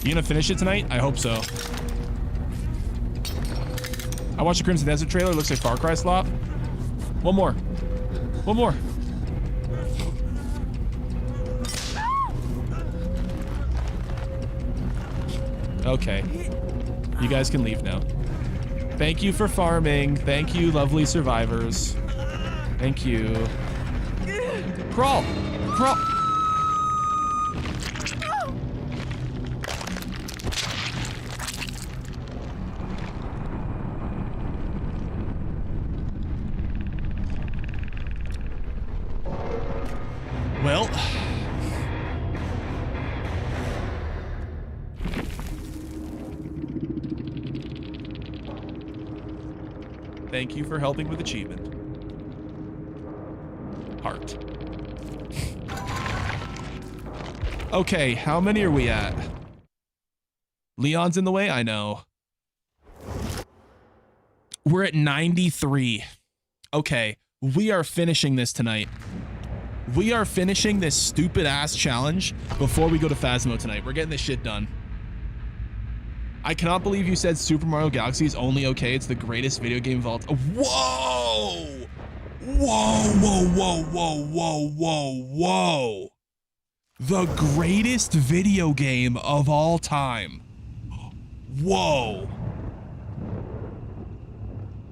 You gonna finish it tonight? I hope so. I watched the Crimson Desert trailer. Looks like Far Cry slop. One more. One more. Okay. You guys can leave now. Thank you for farming. Thank you, lovely survivors. Thank you. Crawl! Crawl! Well, thank you for helping with achievement. Heart. Okay, how many are we at? Leon's in the way? I know. We're at 93. Okay, We are finishing this tonight. We are finishing this stupid ass challenge before we go to Phasmo tonight. We're getting this shit done. I cannot believe you said Super Mario Galaxy is only okay. It's the greatest video game of all time. Whoa! Whoa, whoa, whoa, whoa, whoa, whoa, whoa. The greatest video game of all time. Whoa.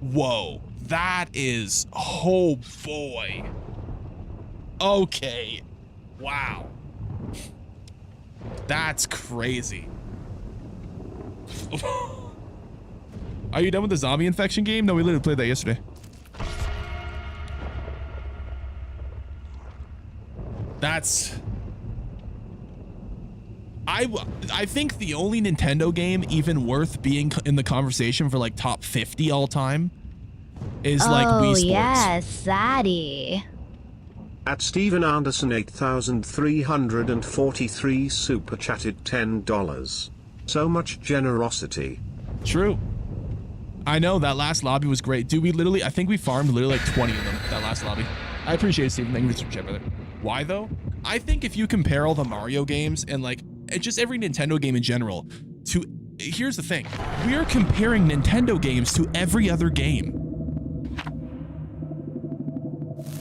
Whoa. That is, oh boy. Okay. Wow. That's crazy. Are you done with the zombie infection game? No, we literally played that yesterday. That's... I think the only Nintendo game even worth being in the conversation for like top 50 all time is like Wii Sports. Oh yes, Zaddy. At Steven Anderson 8343 super chatted $10. So much generosity. True. I know that last lobby was great. Dude, I think we farmed literally like 20 of them, that last lobby. I appreciate it, Steven. Thank you for the super chat, brother. Why though? I think if you compare all the Mario games and like just every Nintendo game in general to, here's the thing, we are comparing Nintendo games to every other game.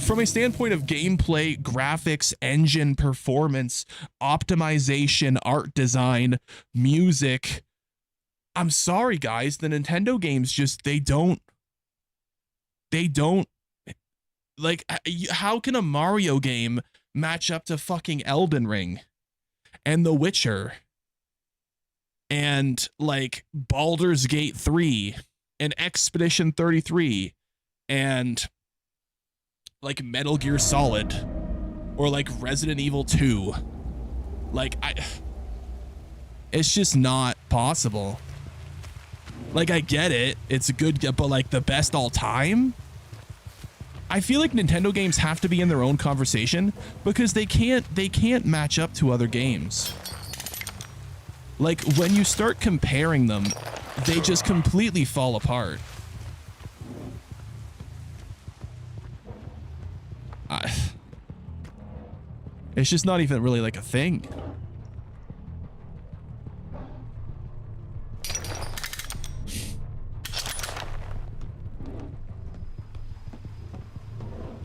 From a standpoint of gameplay, graphics, engine, performance, optimization, art design, music, I'm sorry guys, the Nintendo games just, they don't, like, how can a Mario game match up to fucking Elden Ring and The Witcher and like Baldur's Gate 3 and Expedition 33 and like Metal Gear Solid or like Resident Evil 2? Like, it's just not possible. Like, I get it, it's a good, but like the best all time? I feel like Nintendo games have to be in their own conversation because they can't match up to other games. Like, when you start comparing them, they just completely fall apart. It's just not even really like a thing.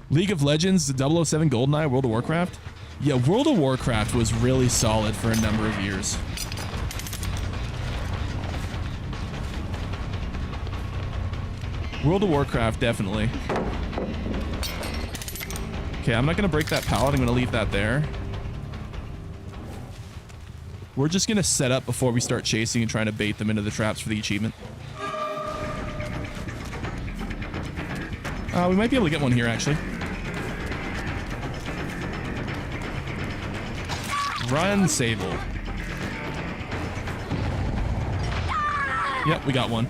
League of Legends, 007 GoldenEye, World of Warcraft? Yeah, World of Warcraft was really solid for a number of years. World of Warcraft, definitely. Okay, I'm not gonna break that pallet, I'm gonna leave that there. We're just gonna set up before we start chasing and trying to bait them into the traps for the achievement. We might be able to get one here, actually. Run, Sable. Yep, we got one.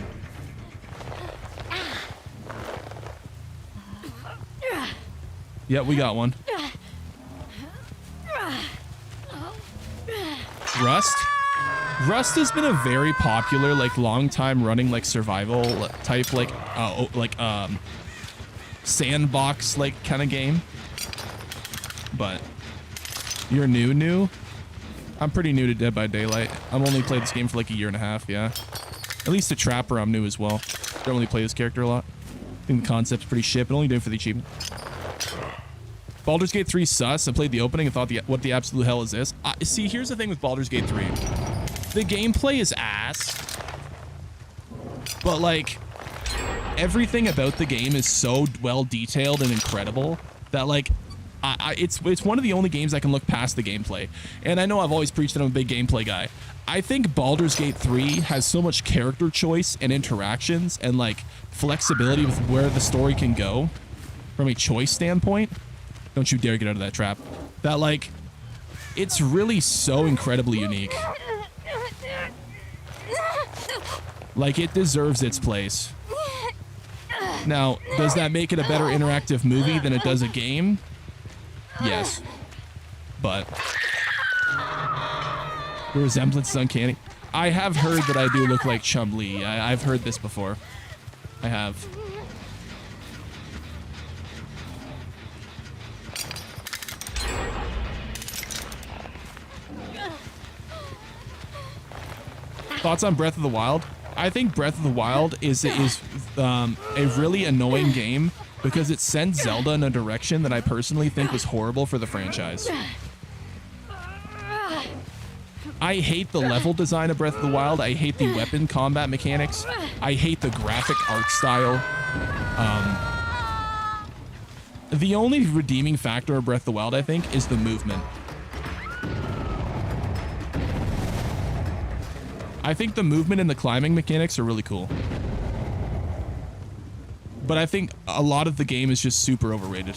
Yep, we got one. Rust? Rust has been a very popular, like, long time running, like, survival type, like, sandbox, like, kind of game. But you're new? I'm pretty new to Dead by Daylight. I've only played this game for like a year and a half, yeah. At least to Trapper, I'm new as well. Don't really play this character a lot. I think the concept's pretty shit, but only doing it for the achievement. Baldur's Gate 3 sus. I played the opening and thought, what the absolute hell is this? See, here's the thing with Baldur's Gate 3. The gameplay is ass, but like, everything about the game is so well detailed and incredible that like, it's one of the only games I can look past the gameplay. And I know I've always preached that I'm a big gameplay guy. I think Baldur's Gate 3 has so much character choice and interactions and like flexibility with where the story can go from a choice standpoint. Don't you dare get out of that trap. That like, it's really so incredibly unique. Like, it deserves its place. Now, does that make it a better interactive movie than it does a game? Yes. But the resemblance is uncanny. I have heard that I do look like Chun-Li. I've heard this before. I have. Thoughts on Breath of the Wild? I think Breath of the Wild is a really annoying game because it sent Zelda in a direction that I personally think was horrible for the franchise. I hate the level design of Breath of the Wild. I hate the weapon combat mechanics. I hate the graphic art style. The only redeeming factor of Breath of the Wild, I think, is the movement. I think the movement and the climbing mechanics are really cool. But I think a lot of the game is just super overrated.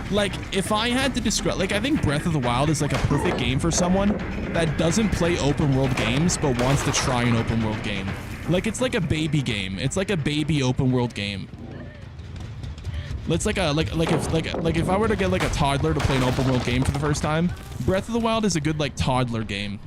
Like, if I had to describe, like, I think Breath of the Wild is like a perfect game for someone that doesn't play open world games but wants to try an open world game. Like, it's like a baby game. It's like a baby open world game. It's like if I were to get like a toddler to play an open world game for the first time, Breath of the Wild is a good like toddler game.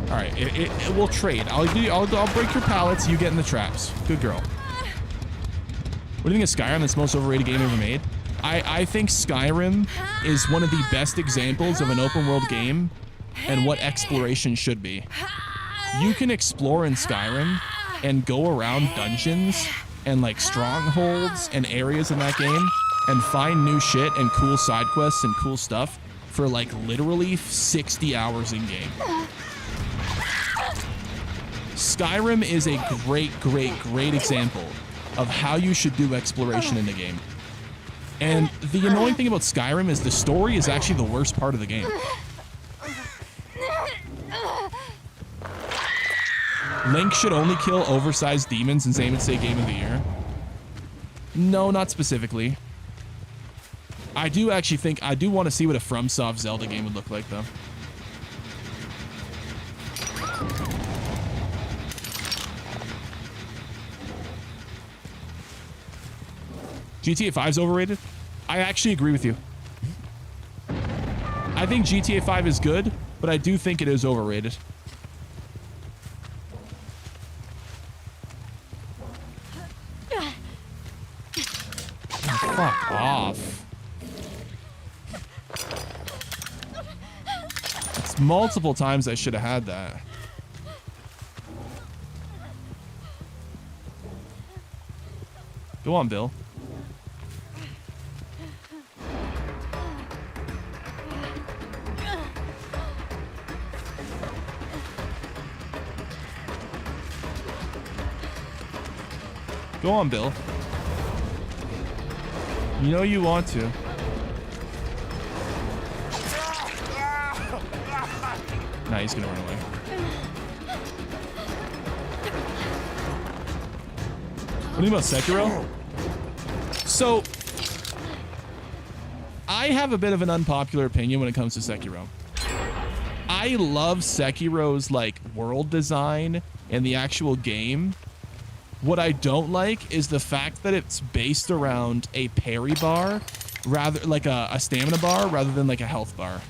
All right, it will trade. I'll break your pallets. You get in the traps. Good girl. What do you think of Skyrim? That's the most overrated game ever made. I think Skyrim is one of the best examples of an open world game and what exploration should be. You can explore in Skyrim and go around dungeons and like strongholds and areas in that game and find new shit and cool side quests and cool stuff for like literally 60 hours in game. Skyrim is a great example of how you should do exploration in the game. And the annoying thing about Skyrim is the story is actually the worst part of the game. Link should only kill oversized demons and Zane would say Game of the Year. No, not specifically. I do actually think, I do want to see what a FromSoft Zelda game would look like though. GTA 5 is overrated? I actually agree with you. I think GTA 5 is good, but I do think it is overrated. Oh, fuck off. It's multiple times I should have had that. Go on, Bill. Go on, Bill. You know you want to. Nah, he's gonna run away. What do you think about Sekiro? So, I have a bit of an unpopular opinion when it comes to Sekiro. I love Sekiro's like world design and the actual game. What I don't like is the fact that it's based around a parry bar, rather like a stamina bar, rather than like a health bar.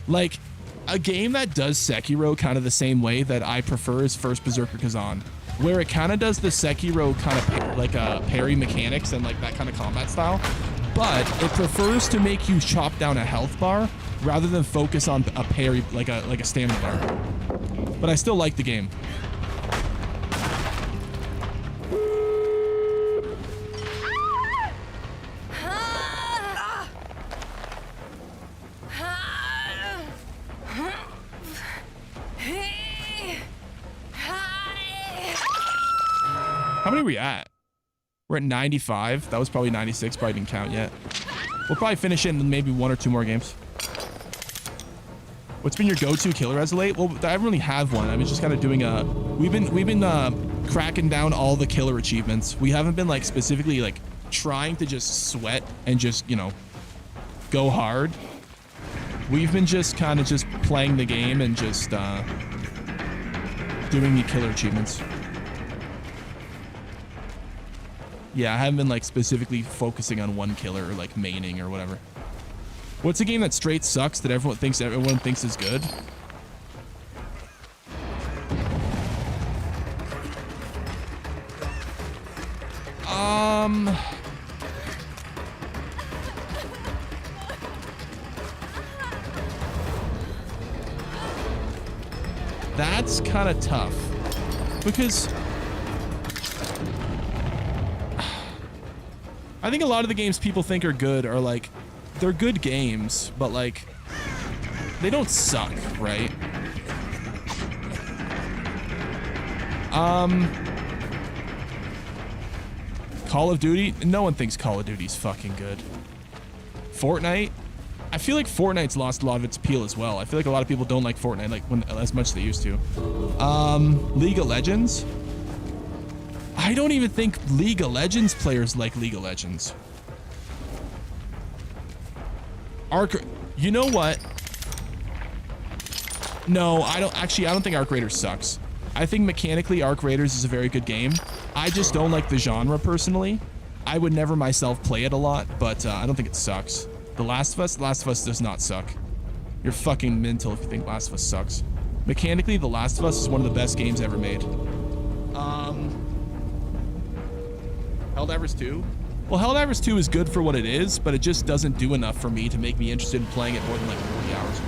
Like, a game that does Sekiro kind of the same way that I prefer is First Berserker Kazan, where it kind of does the Sekiro kind of like parry mechanics and like that kind of combat style, but it prefers to make you chop down a health bar rather than focus on a parry, like a stamina bar. But I still like the game. How many are we at? We're at 95. That was probably 96. Probably didn't count yet. We'll probably finish it in maybe 1 or 2 more games. What's been your go-to killer Resolate? Well, I don't really have one. I'm just kind of doing a. We've been cracking down all the killer achievements. We haven't been like specifically like trying to just sweat and just, you know, go hard. We've been just kind of just playing the game and just doing the killer achievements. Yeah, I haven't been like specifically focusing on one killer or like maining or whatever. What's a game that straight sucks that everyone thinks is good? That's kind of tough because I think a lot of the games people think are good are like, they're good games, but like they don't suck, right? Call of Duty, no one thinks Call of Duty's fucking good. Fortnite, I feel like Fortnite's lost a lot of its appeal as well. I feel like a lot of people don't like Fortnite like as much as they used to. League of Legends, I don't even think League of Legends players like League of Legends. You know what? No, I don't think Arc Raiders sucks. I think mechanically Arc Raiders is a very good game. I just don't like the genre personally. I would never myself play it a lot, but I don't think it sucks. The Last of Us does not suck. You're fucking mental if you think Last of Us sucks. Mechanically, The Last of Us is one of the best games ever made. Helldivers 2? Well, Helldivers 2 is good for what it is, but it just doesn't do enough for me to make me interested in playing it more than like 40 hours.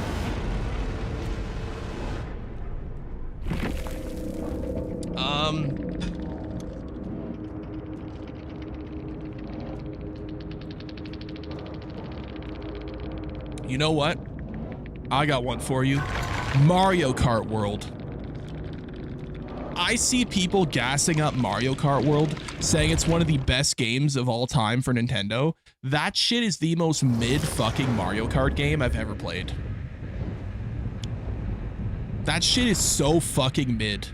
You know what? I got one for you. Mario Kart World. I see people gassing up Mario Kart World, saying it's one of the best games of all time for Nintendo. That shit is the most mid fucking Mario Kart game I've ever played. That shit is so fucking mid.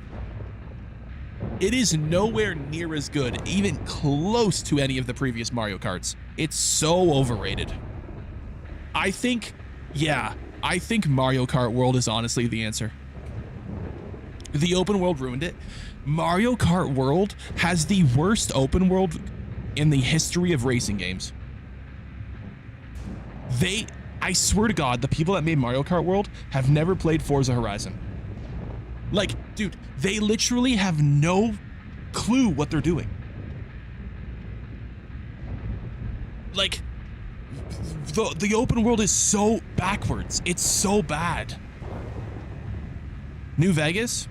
It is nowhere near as good, even close to any of the previous Mario Karts. It's so overrated. I think Mario Kart World is honestly the answer. The open world ruined it. Mario Kart World has the worst open world in the history of racing games. I swear to God, the people that made Mario Kart World have never played Forza Horizon. Like, dude, they literally have no clue what they're doing. Like, the open world is so backwards. It's so bad. New Vegas?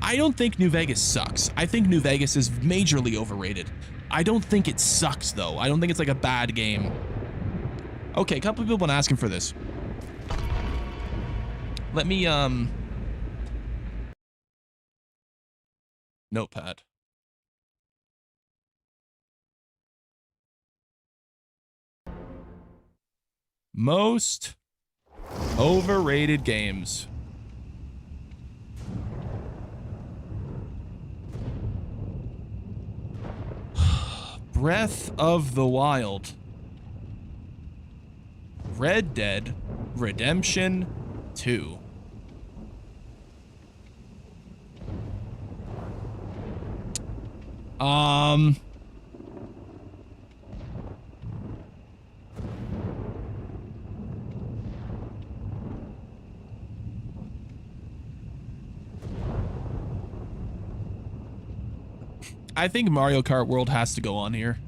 I don't think New Vegas sucks. I think New Vegas is majorly overrated. I don't think it sucks, though. I don't think it's like a bad game. Okay, a couple of people have been asking for this. Let me, notepad. Most overrated games. Breath of the Wild. Red Dead Redemption 2. I think Mario Kart World has to go on here.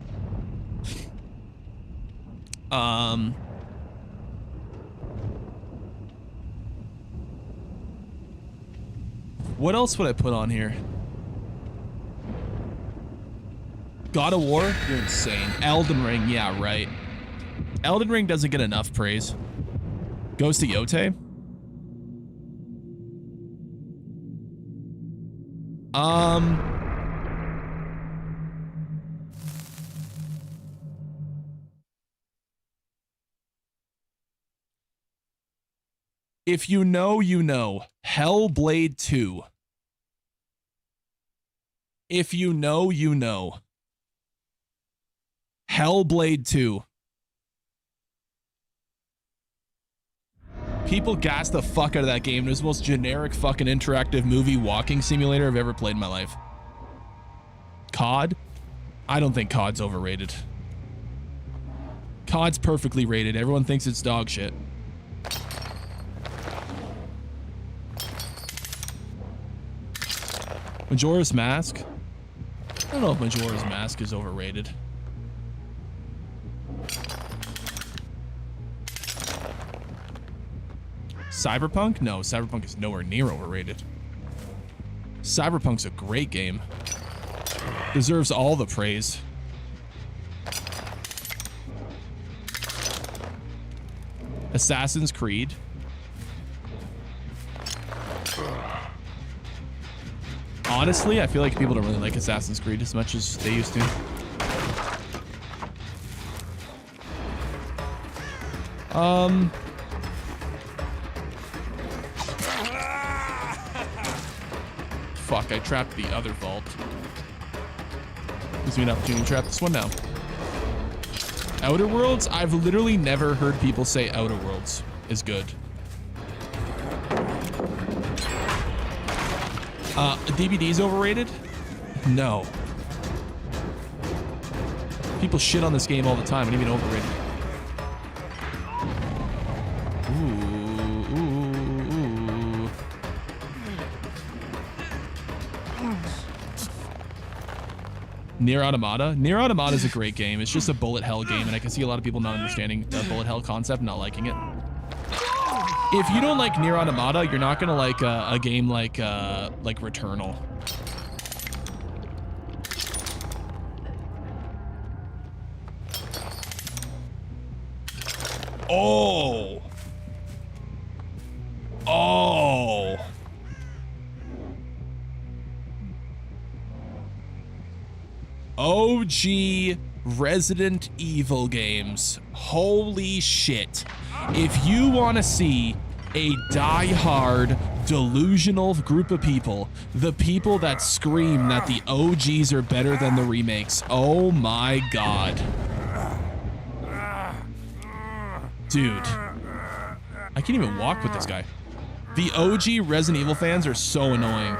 What else would I put on here? God of War? You're insane. Elden Ring, yeah, right. Elden Ring doesn't get enough praise. Goes to Yote. If you know, you know. Hellblade 2. If you know, you know. Hellblade 2. People gas the fuck out of that game. It was the most generic fucking interactive movie walking simulator I've ever played in my life. COD? I don't think COD's overrated. COD's perfectly rated. Everyone thinks it's dog shit. Majora's Mask? I don't know if Majora's Mask is overrated. Cyberpunk? No, Cyberpunk is nowhere near overrated. Cyberpunk's a great game. Deserves all the praise. Assassin's Creed. Honestly, I feel like people don't really like Assassin's Creed as much as they used to. Fuck, I trapped the other vault. Gives me an opportunity to trap this one now. Outer Worlds? I've literally never heard people say Outer Worlds is good. DBD's overrated? No. People shit on this game all the time. What do you mean overrated? Ooh. Nier Automata? Nier Automata is a great game. It's just a bullet hell game, and I can see a lot of people not understanding the bullet hell concept, not liking it. If you don't like Nier Automata, you're not gonna like a game like Returnal. Oh. Oh. OG Resident Evil games. Holy shit. If you want to see a die-hard, delusional group of people, the people that scream that the OGs are better than the remakes, oh my god. Dude. I can't even walk with this guy. The OG Resident Evil fans are so annoying.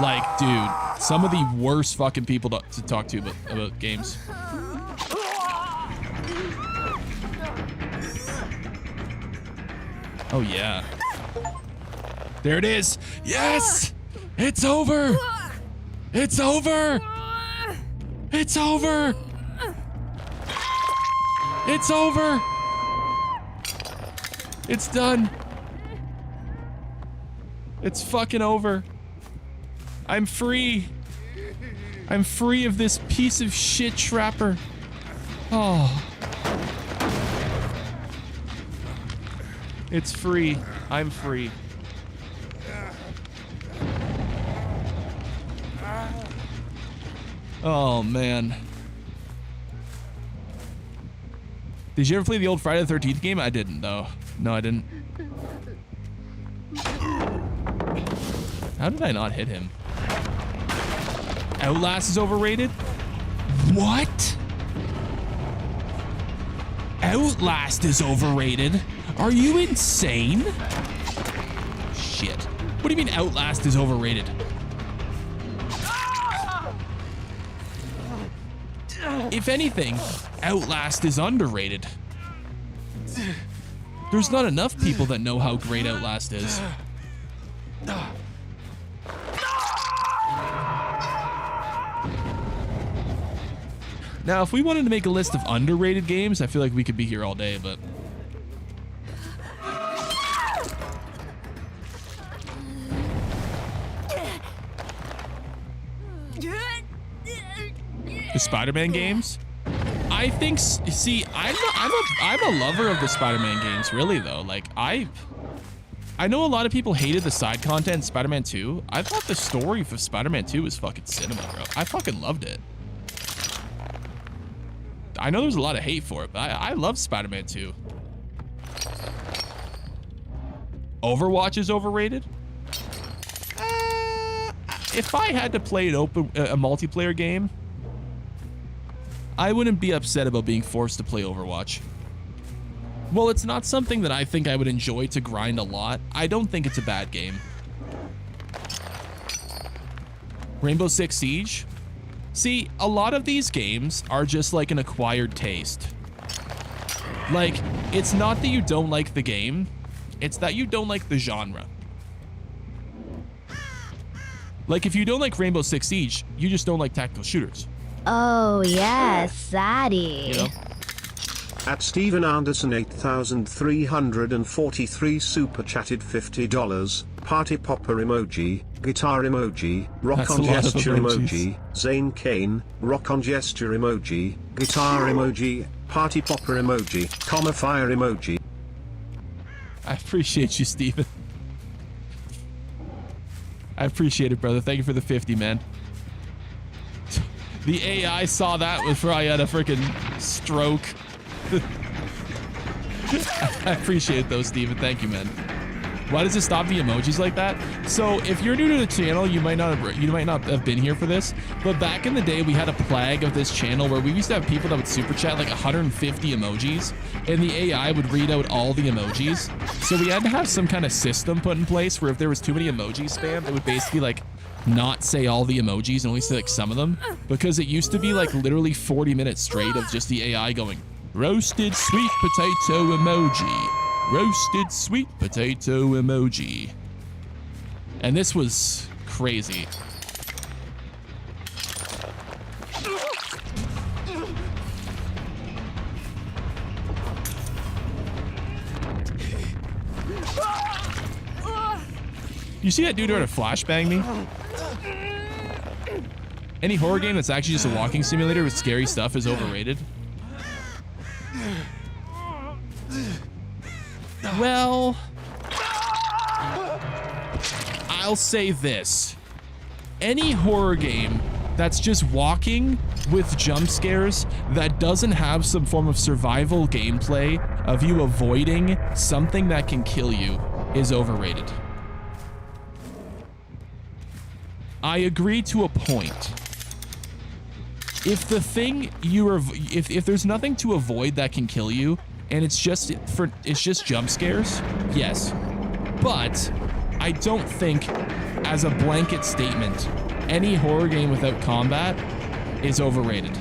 Like, dude, some of the worst fucking people to talk to about games. Oh, yeah. There it is. Yes! It's over! It's over! It's over! It's over! It's done. It's fucking over. I'm free. I'm free of this piece of shit trapper. Oh. It's free. I'm free. Oh, man. Did you ever play the old Friday the 13th game? I didn't, though. No, I didn't. How did I not hit him? Outlast is overrated? What? Outlast is overrated? Are you insane? Shit. What do you mean Outlast is overrated? If anything, Outlast is underrated. There's not enough people that know how great Outlast is. Now, if we wanted to make a list of underrated games, I feel like we could be here all day, but... The Spider-Man games? I think, see, I'm a lover of the Spider-Man games, really, though. Like, I know a lot of people hated the side content in Spider-Man 2. I thought the story for Spider-Man 2 was fucking cinema, bro. I fucking loved it. I know there's a lot of hate for it, but I love Spider-Man 2. Overwatch is overrated? If I had to play a multiplayer game, I wouldn't be upset about being forced to play Overwatch. Well, it's not something that I think I would enjoy to grind a lot. I don't think it's a bad game. Rainbow Six Siege. See, a lot of these games are just like an acquired taste. Like, it's not that you don't like the game, it's that you don't like the genre. Like, if you don't like Rainbow Six Siege, you just don't like tactical shooters. Oh, yes, Zaddy. You know? At Steven Anderson 8343 super chatted $50. Party popper emoji, guitar emoji, rock That's on a lot of gesture emojis. emoji, Zane Kane, rock on gesture emoji, guitar emoji, party popper emoji, comma fire emoji. I appreciate you, Steven. I appreciate it, brother. Thank you for the 50, man. The AI saw that before I had a freaking stroke. I appreciate those, Steven. Thank you, man. Why does it stop the emojis like that? So if you're new to the channel, you might not have been here for this, but back in the day we had a plague of this channel where we used to have people that would super chat like 150 emojis, and the AI would read out all the emojis. So we had to have some kind of system put in place where if there was too many emojis spammed, it would basically like not say all the emojis and only say like some of them, because it used to be like literally 40 minutes straight of just the AI going roasted sweet potato emoji, roasted sweet potato emoji. And this was crazy. You see that dude trying to flashbang me? Any horror game that's actually just a walking simulator with scary stuff is overrated. Well, I'll say this. Any horror game that's just walking with jump scares that doesn't have some form of survival gameplay of you avoiding something that can kill you is overrated. I agree to a point. If the thing if there's nothing to avoid that can kill you, and it's just jump scares, yes. But I don't think, as a blanket statement, any horror game without combat is overrated.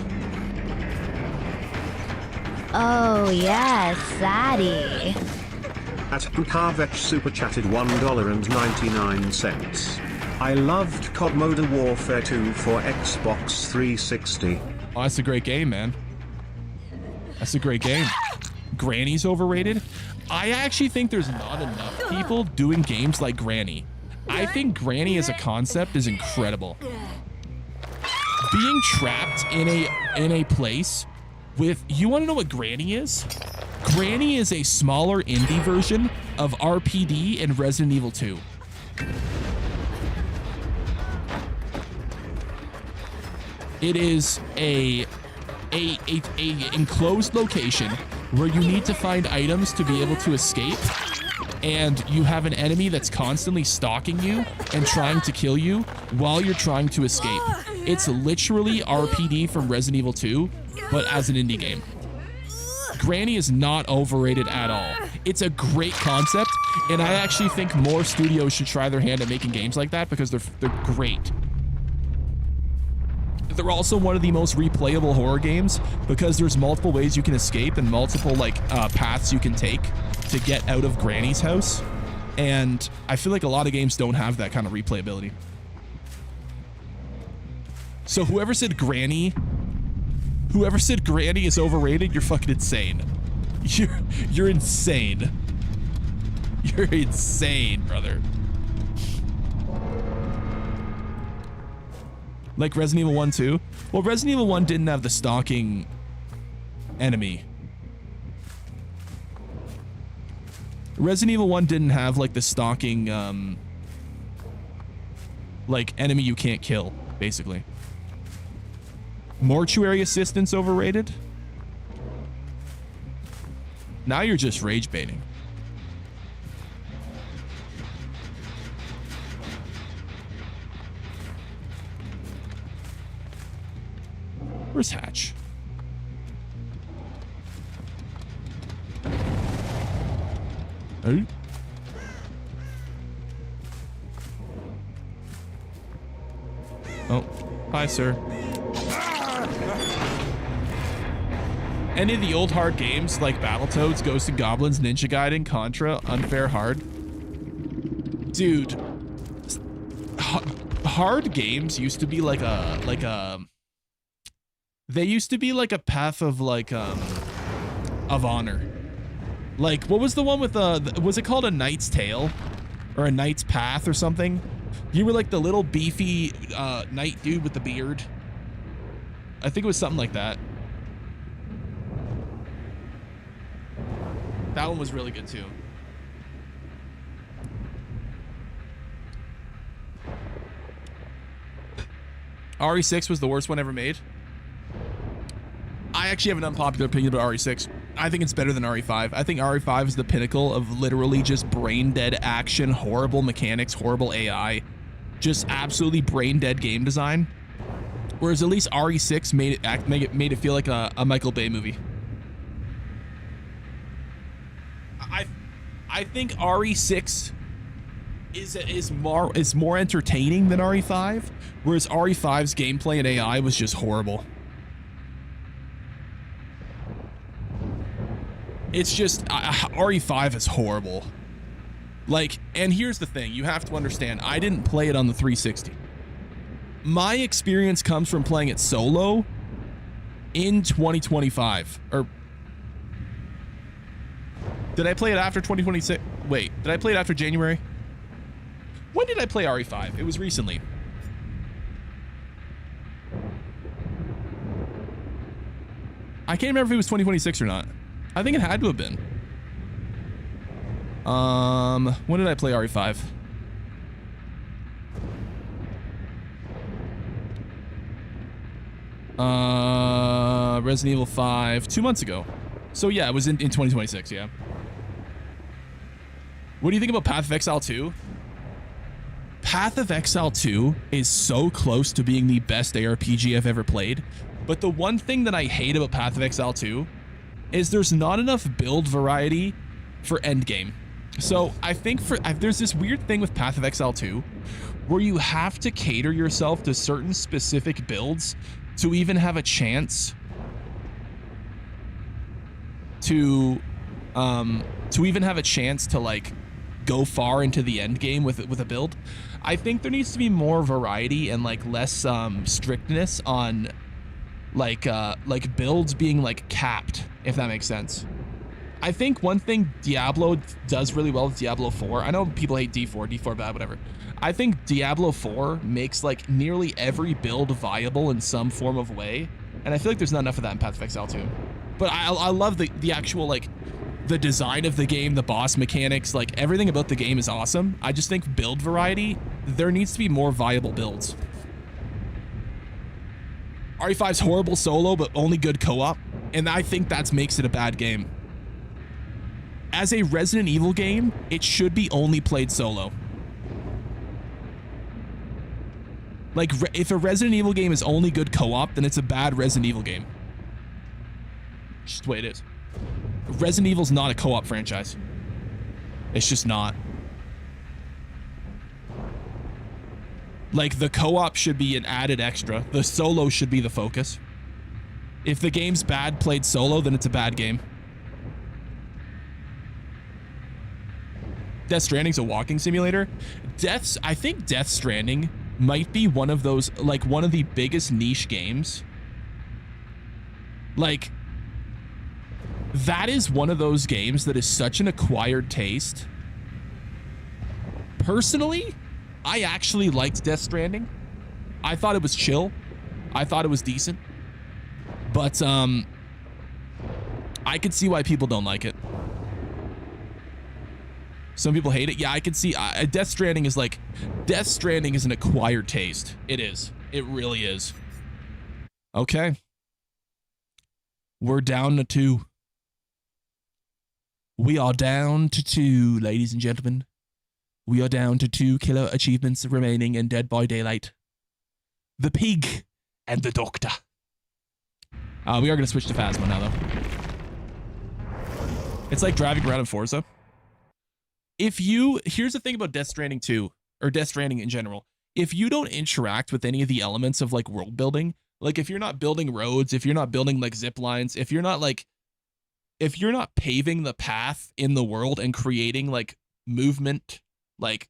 Oh, yes, Zaddy. At Karvech super chatted $1.99. I loved COD Modern Warfare 2 for Xbox 360. Oh, that's a great game, man. That's a great game. Granny's overrated? I actually think there's not enough people doing games like Granny. I think Granny as a concept is incredible. Being trapped in a place with, you want to know what Granny is? Granny is a smaller indie version of RPD and Resident Evil 2. It is a enclosed location where you need to find items to be able to escape, and you have an enemy that's constantly stalking you and trying to kill you while you're trying to escape. It's literally RPD from Resident Evil 2, but as an indie game. Granny is not overrated at all. It's a great concept, and I actually think more studios should try their hand at making games like that because they're great. They're also one of the most replayable horror games because there's multiple ways you can escape and multiple paths you can take to get out of Granny's house. And I feel like a lot of games don't have that kind of replayability. So whoever said Granny is overrated, you're fucking insane. You're insane. You're insane, brother. Like Resident Evil 1 too? Well, Resident Evil 1 didn't have the stalking enemy. Resident Evil 1 didn't have like the stalking like enemy you can't kill, basically. Mortuary assistance overrated? Now you're just rage baiting. Where's Hatch? Oh. Oh. Hi, sir. Any of the old hard games like Battletoads, Ghosts and Goblins, Ninja Gaiden, Contra, Unfair Hard. Dude, hard games used to be like a they used to be like a path of like of honor. Like, what was the one with was it called A Knight's Tale or A Knight's Path or something? You were like the little beefy knight dude with the beard. I think it was something like that. That one was really good too. RE6 was the worst one ever made. I actually have an unpopular opinion about RE6. I think it's better than RE5. I think RE5 is the pinnacle of literally just brain dead action, horrible mechanics, horrible AI, just absolutely brain dead game design. Whereas at least RE6 made it feel like a Michael Bay movie. I think RE6 is more entertaining than RE5, whereas RE5's gameplay and AI was just horrible. It's just RE5 is horrible. Like, and here's the thing, you have to understand, I didn't play it on the 360. My experience comes from playing it solo in 2025. Or did I play it after 2026? Wait, did I play it after January? When did I play RE5? It was recently. I can't remember if it was 2026 or not. I think it had to have been. When did I play RE5? Resident Evil 5, 2 months ago. So yeah, it was in 2026, yeah. What do you think about Path of Exile 2? Path of Exile 2 is so close to being the best ARPG I've ever played, but the one thing that I hate about Path of Exile 2 is there's not enough build variety for endgame. So I think there's this weird thing with Path of Exile 2 where you have to cater yourself to certain specific builds to even have a chance to like go far into the end game with a build. I think there needs to be more variety and like less strictness on like builds being like capped, if that makes sense. I think one thing Diablo does really well with Diablo 4, I know people hate D4 bad, whatever. I think Diablo 4 makes like nearly every build viable in some form of way, and I feel like there's not enough of that in Path of Exile 2. But I love the actual like the design of the game, the boss mechanics, like everything about the game is awesome. I just think build variety, there needs to be more viable builds. RE5's horrible solo, but only good co-op, and I think that makes it a bad game. As a Resident Evil game, it should be only played solo. Like, if a Resident Evil game is only good co-op, then it's a bad Resident Evil game. Just the way it is. Resident Evil's not a co-op franchise. It's just not. Like, the co-op should be an added extra. The solo should be the focus. If the game's bad played solo, then it's a bad game. Death Stranding's a walking simulator. I think Death Stranding might be one of those, like, one of the biggest niche games. Like, that is one of those games that is such an acquired taste. Personally, I actually liked Death Stranding. I thought it was chill. I thought it was decent. But, I could see why people don't like it. Some people hate it. Yeah, I can see. Death Stranding is like, Death Stranding is an acquired taste. It is. It really is. Okay. We're down to 2. We are down to 2, ladies and gentlemen. We are down to 2 killer achievements remaining in Dead by Daylight. The Pig and the Doctor. We are going to switch to Phasma now, though. It's like driving around in Forza. Here's the thing about Death Stranding 2, or Death Stranding in general. if you don't interact with any of the elements of like world building, like if you're not building roads, if you're not building like zip lines, if you're not paving the path in the world and creating like movement, like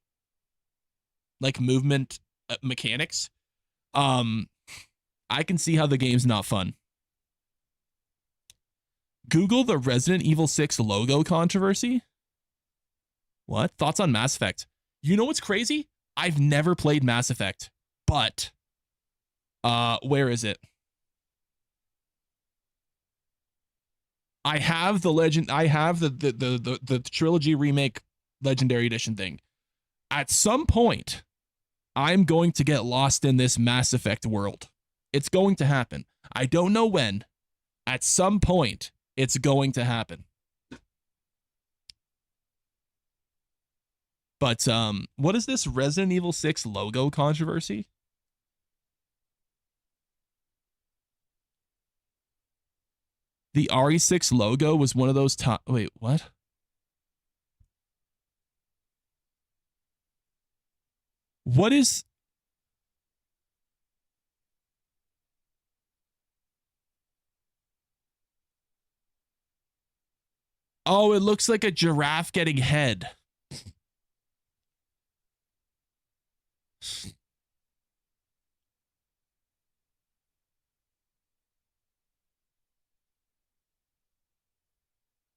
movement mechanics, I can see how the game's not fun. Google the Resident Evil 6 logo controversy. What? Thoughts on Mass Effect? You know what's crazy? I've never played Mass Effect, but where is it? I have the trilogy remake legendary edition thing. At some point, I'm going to get lost in this Mass Effect world. It's going to happen. I don't know when. At some point, it's going to happen. But what is this Resident Evil 6 logo controversy? The RE6 logo was one of those wait, what? What is... Oh, it looks like a giraffe getting head.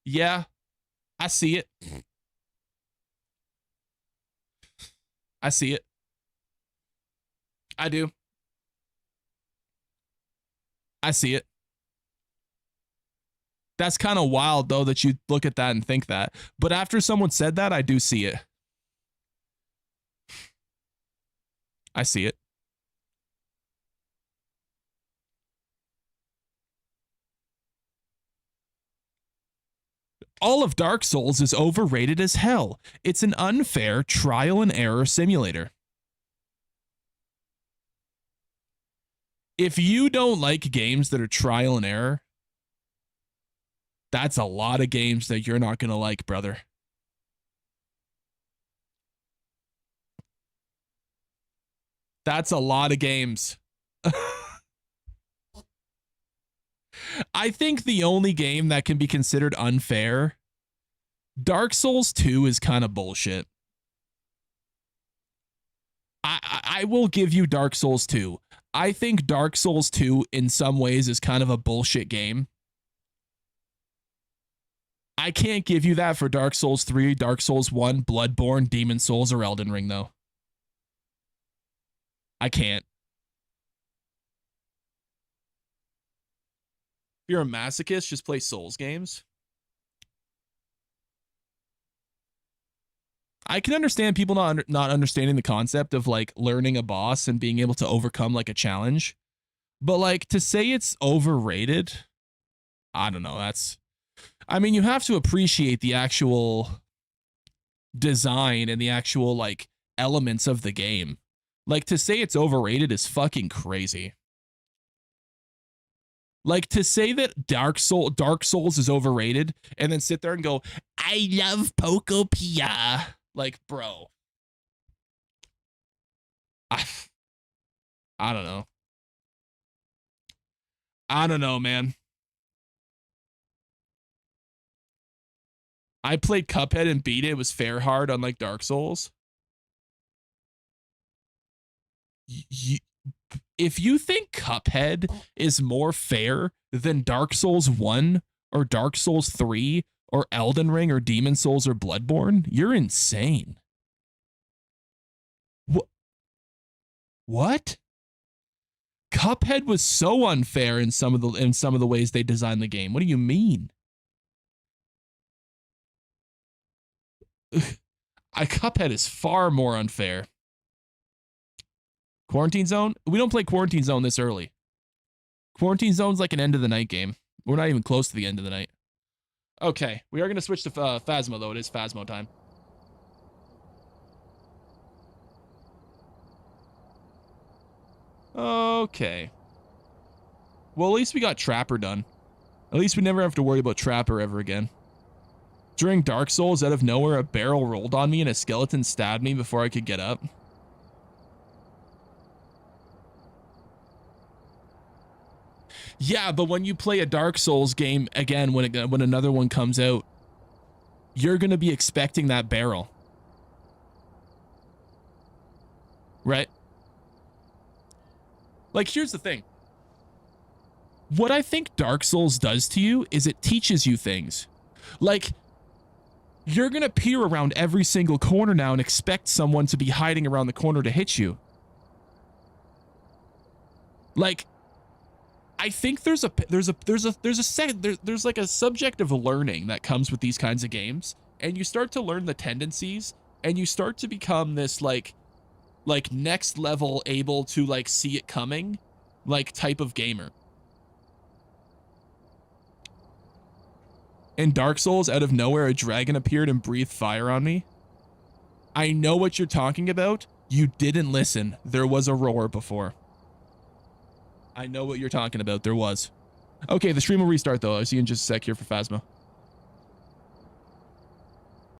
Yeah, I see it. I see it. I do. I see it. That's kind of wild, though, that you look at that and think that. But after someone said that, I do see it. I see it. All of Dark Souls is overrated as hell. It's an unfair trial and error simulator. If you don't like games that are trial and error, that's a lot of games that you're not going to like, brother. That's a lot of games. I think the only game that can be considered unfair, Dark Souls 2 is kind of bullshit. I will give you Dark Souls 2. I think Dark Souls 2 in some ways is kind of a bullshit game. I can't give you that for Dark Souls 3, Dark Souls 1, Bloodborne, Demon Souls, or Elden Ring, though. I can't. If you're a masochist, just play Souls games. I can understand people not understanding the concept of like learning a boss and being able to overcome like a challenge. But like to say it's overrated, I don't know. I mean, you have to appreciate the actual design and the actual like elements of the game. Like to say it's overrated is fucking crazy. Like to say that Dark Souls is overrated and then sit there and go, I love Pokopia. Like, bro. I don't know. I don't know, man. I played Cuphead and beat it. It was fair hard, unlike Dark Souls. If you think Cuphead is more fair than Dark Souls 1 or Dark Souls 3 or Elden Ring or Demon Souls or Bloodborne, you're insane. What? Cuphead was so unfair in some of the ways they designed the game. What do you mean? Cuphead is far more unfair. Quarantine Zone? We don't play Quarantine Zone this early. Quarantine Zone's like an end of the night game. We're not even close to the end of the night. Okay, we are going to switch to Phasmo, though. It is Phasmo time. Okay. Well, at least we got Trapper done. At least we never have to worry about Trapper ever again. During Dark Souls, out of nowhere, a barrel rolled on me and a skeleton stabbed me before I could get up. Yeah, but when you play a Dark Souls game again, when another one comes out, you're gonna be expecting that barrel, right? Like, here's the thing. What I think Dark Souls does to you is it teaches you things. Like, you're gonna peer around every single corner now and expect someone to be hiding around the corner to hit you. Like, I think there's like a subject of learning that comes with these kinds of games, and you start to learn the tendencies, and you start to become this like next level able to like see it coming, like type of gamer. In Dark Souls, out of nowhere, a dragon appeared and breathed fire on me. I know what you're talking about. You didn't listen. There was a roar before. I know what you're talking about. There was. Okay, the stream will restart though. I'll see you in just a sec here for Phasma.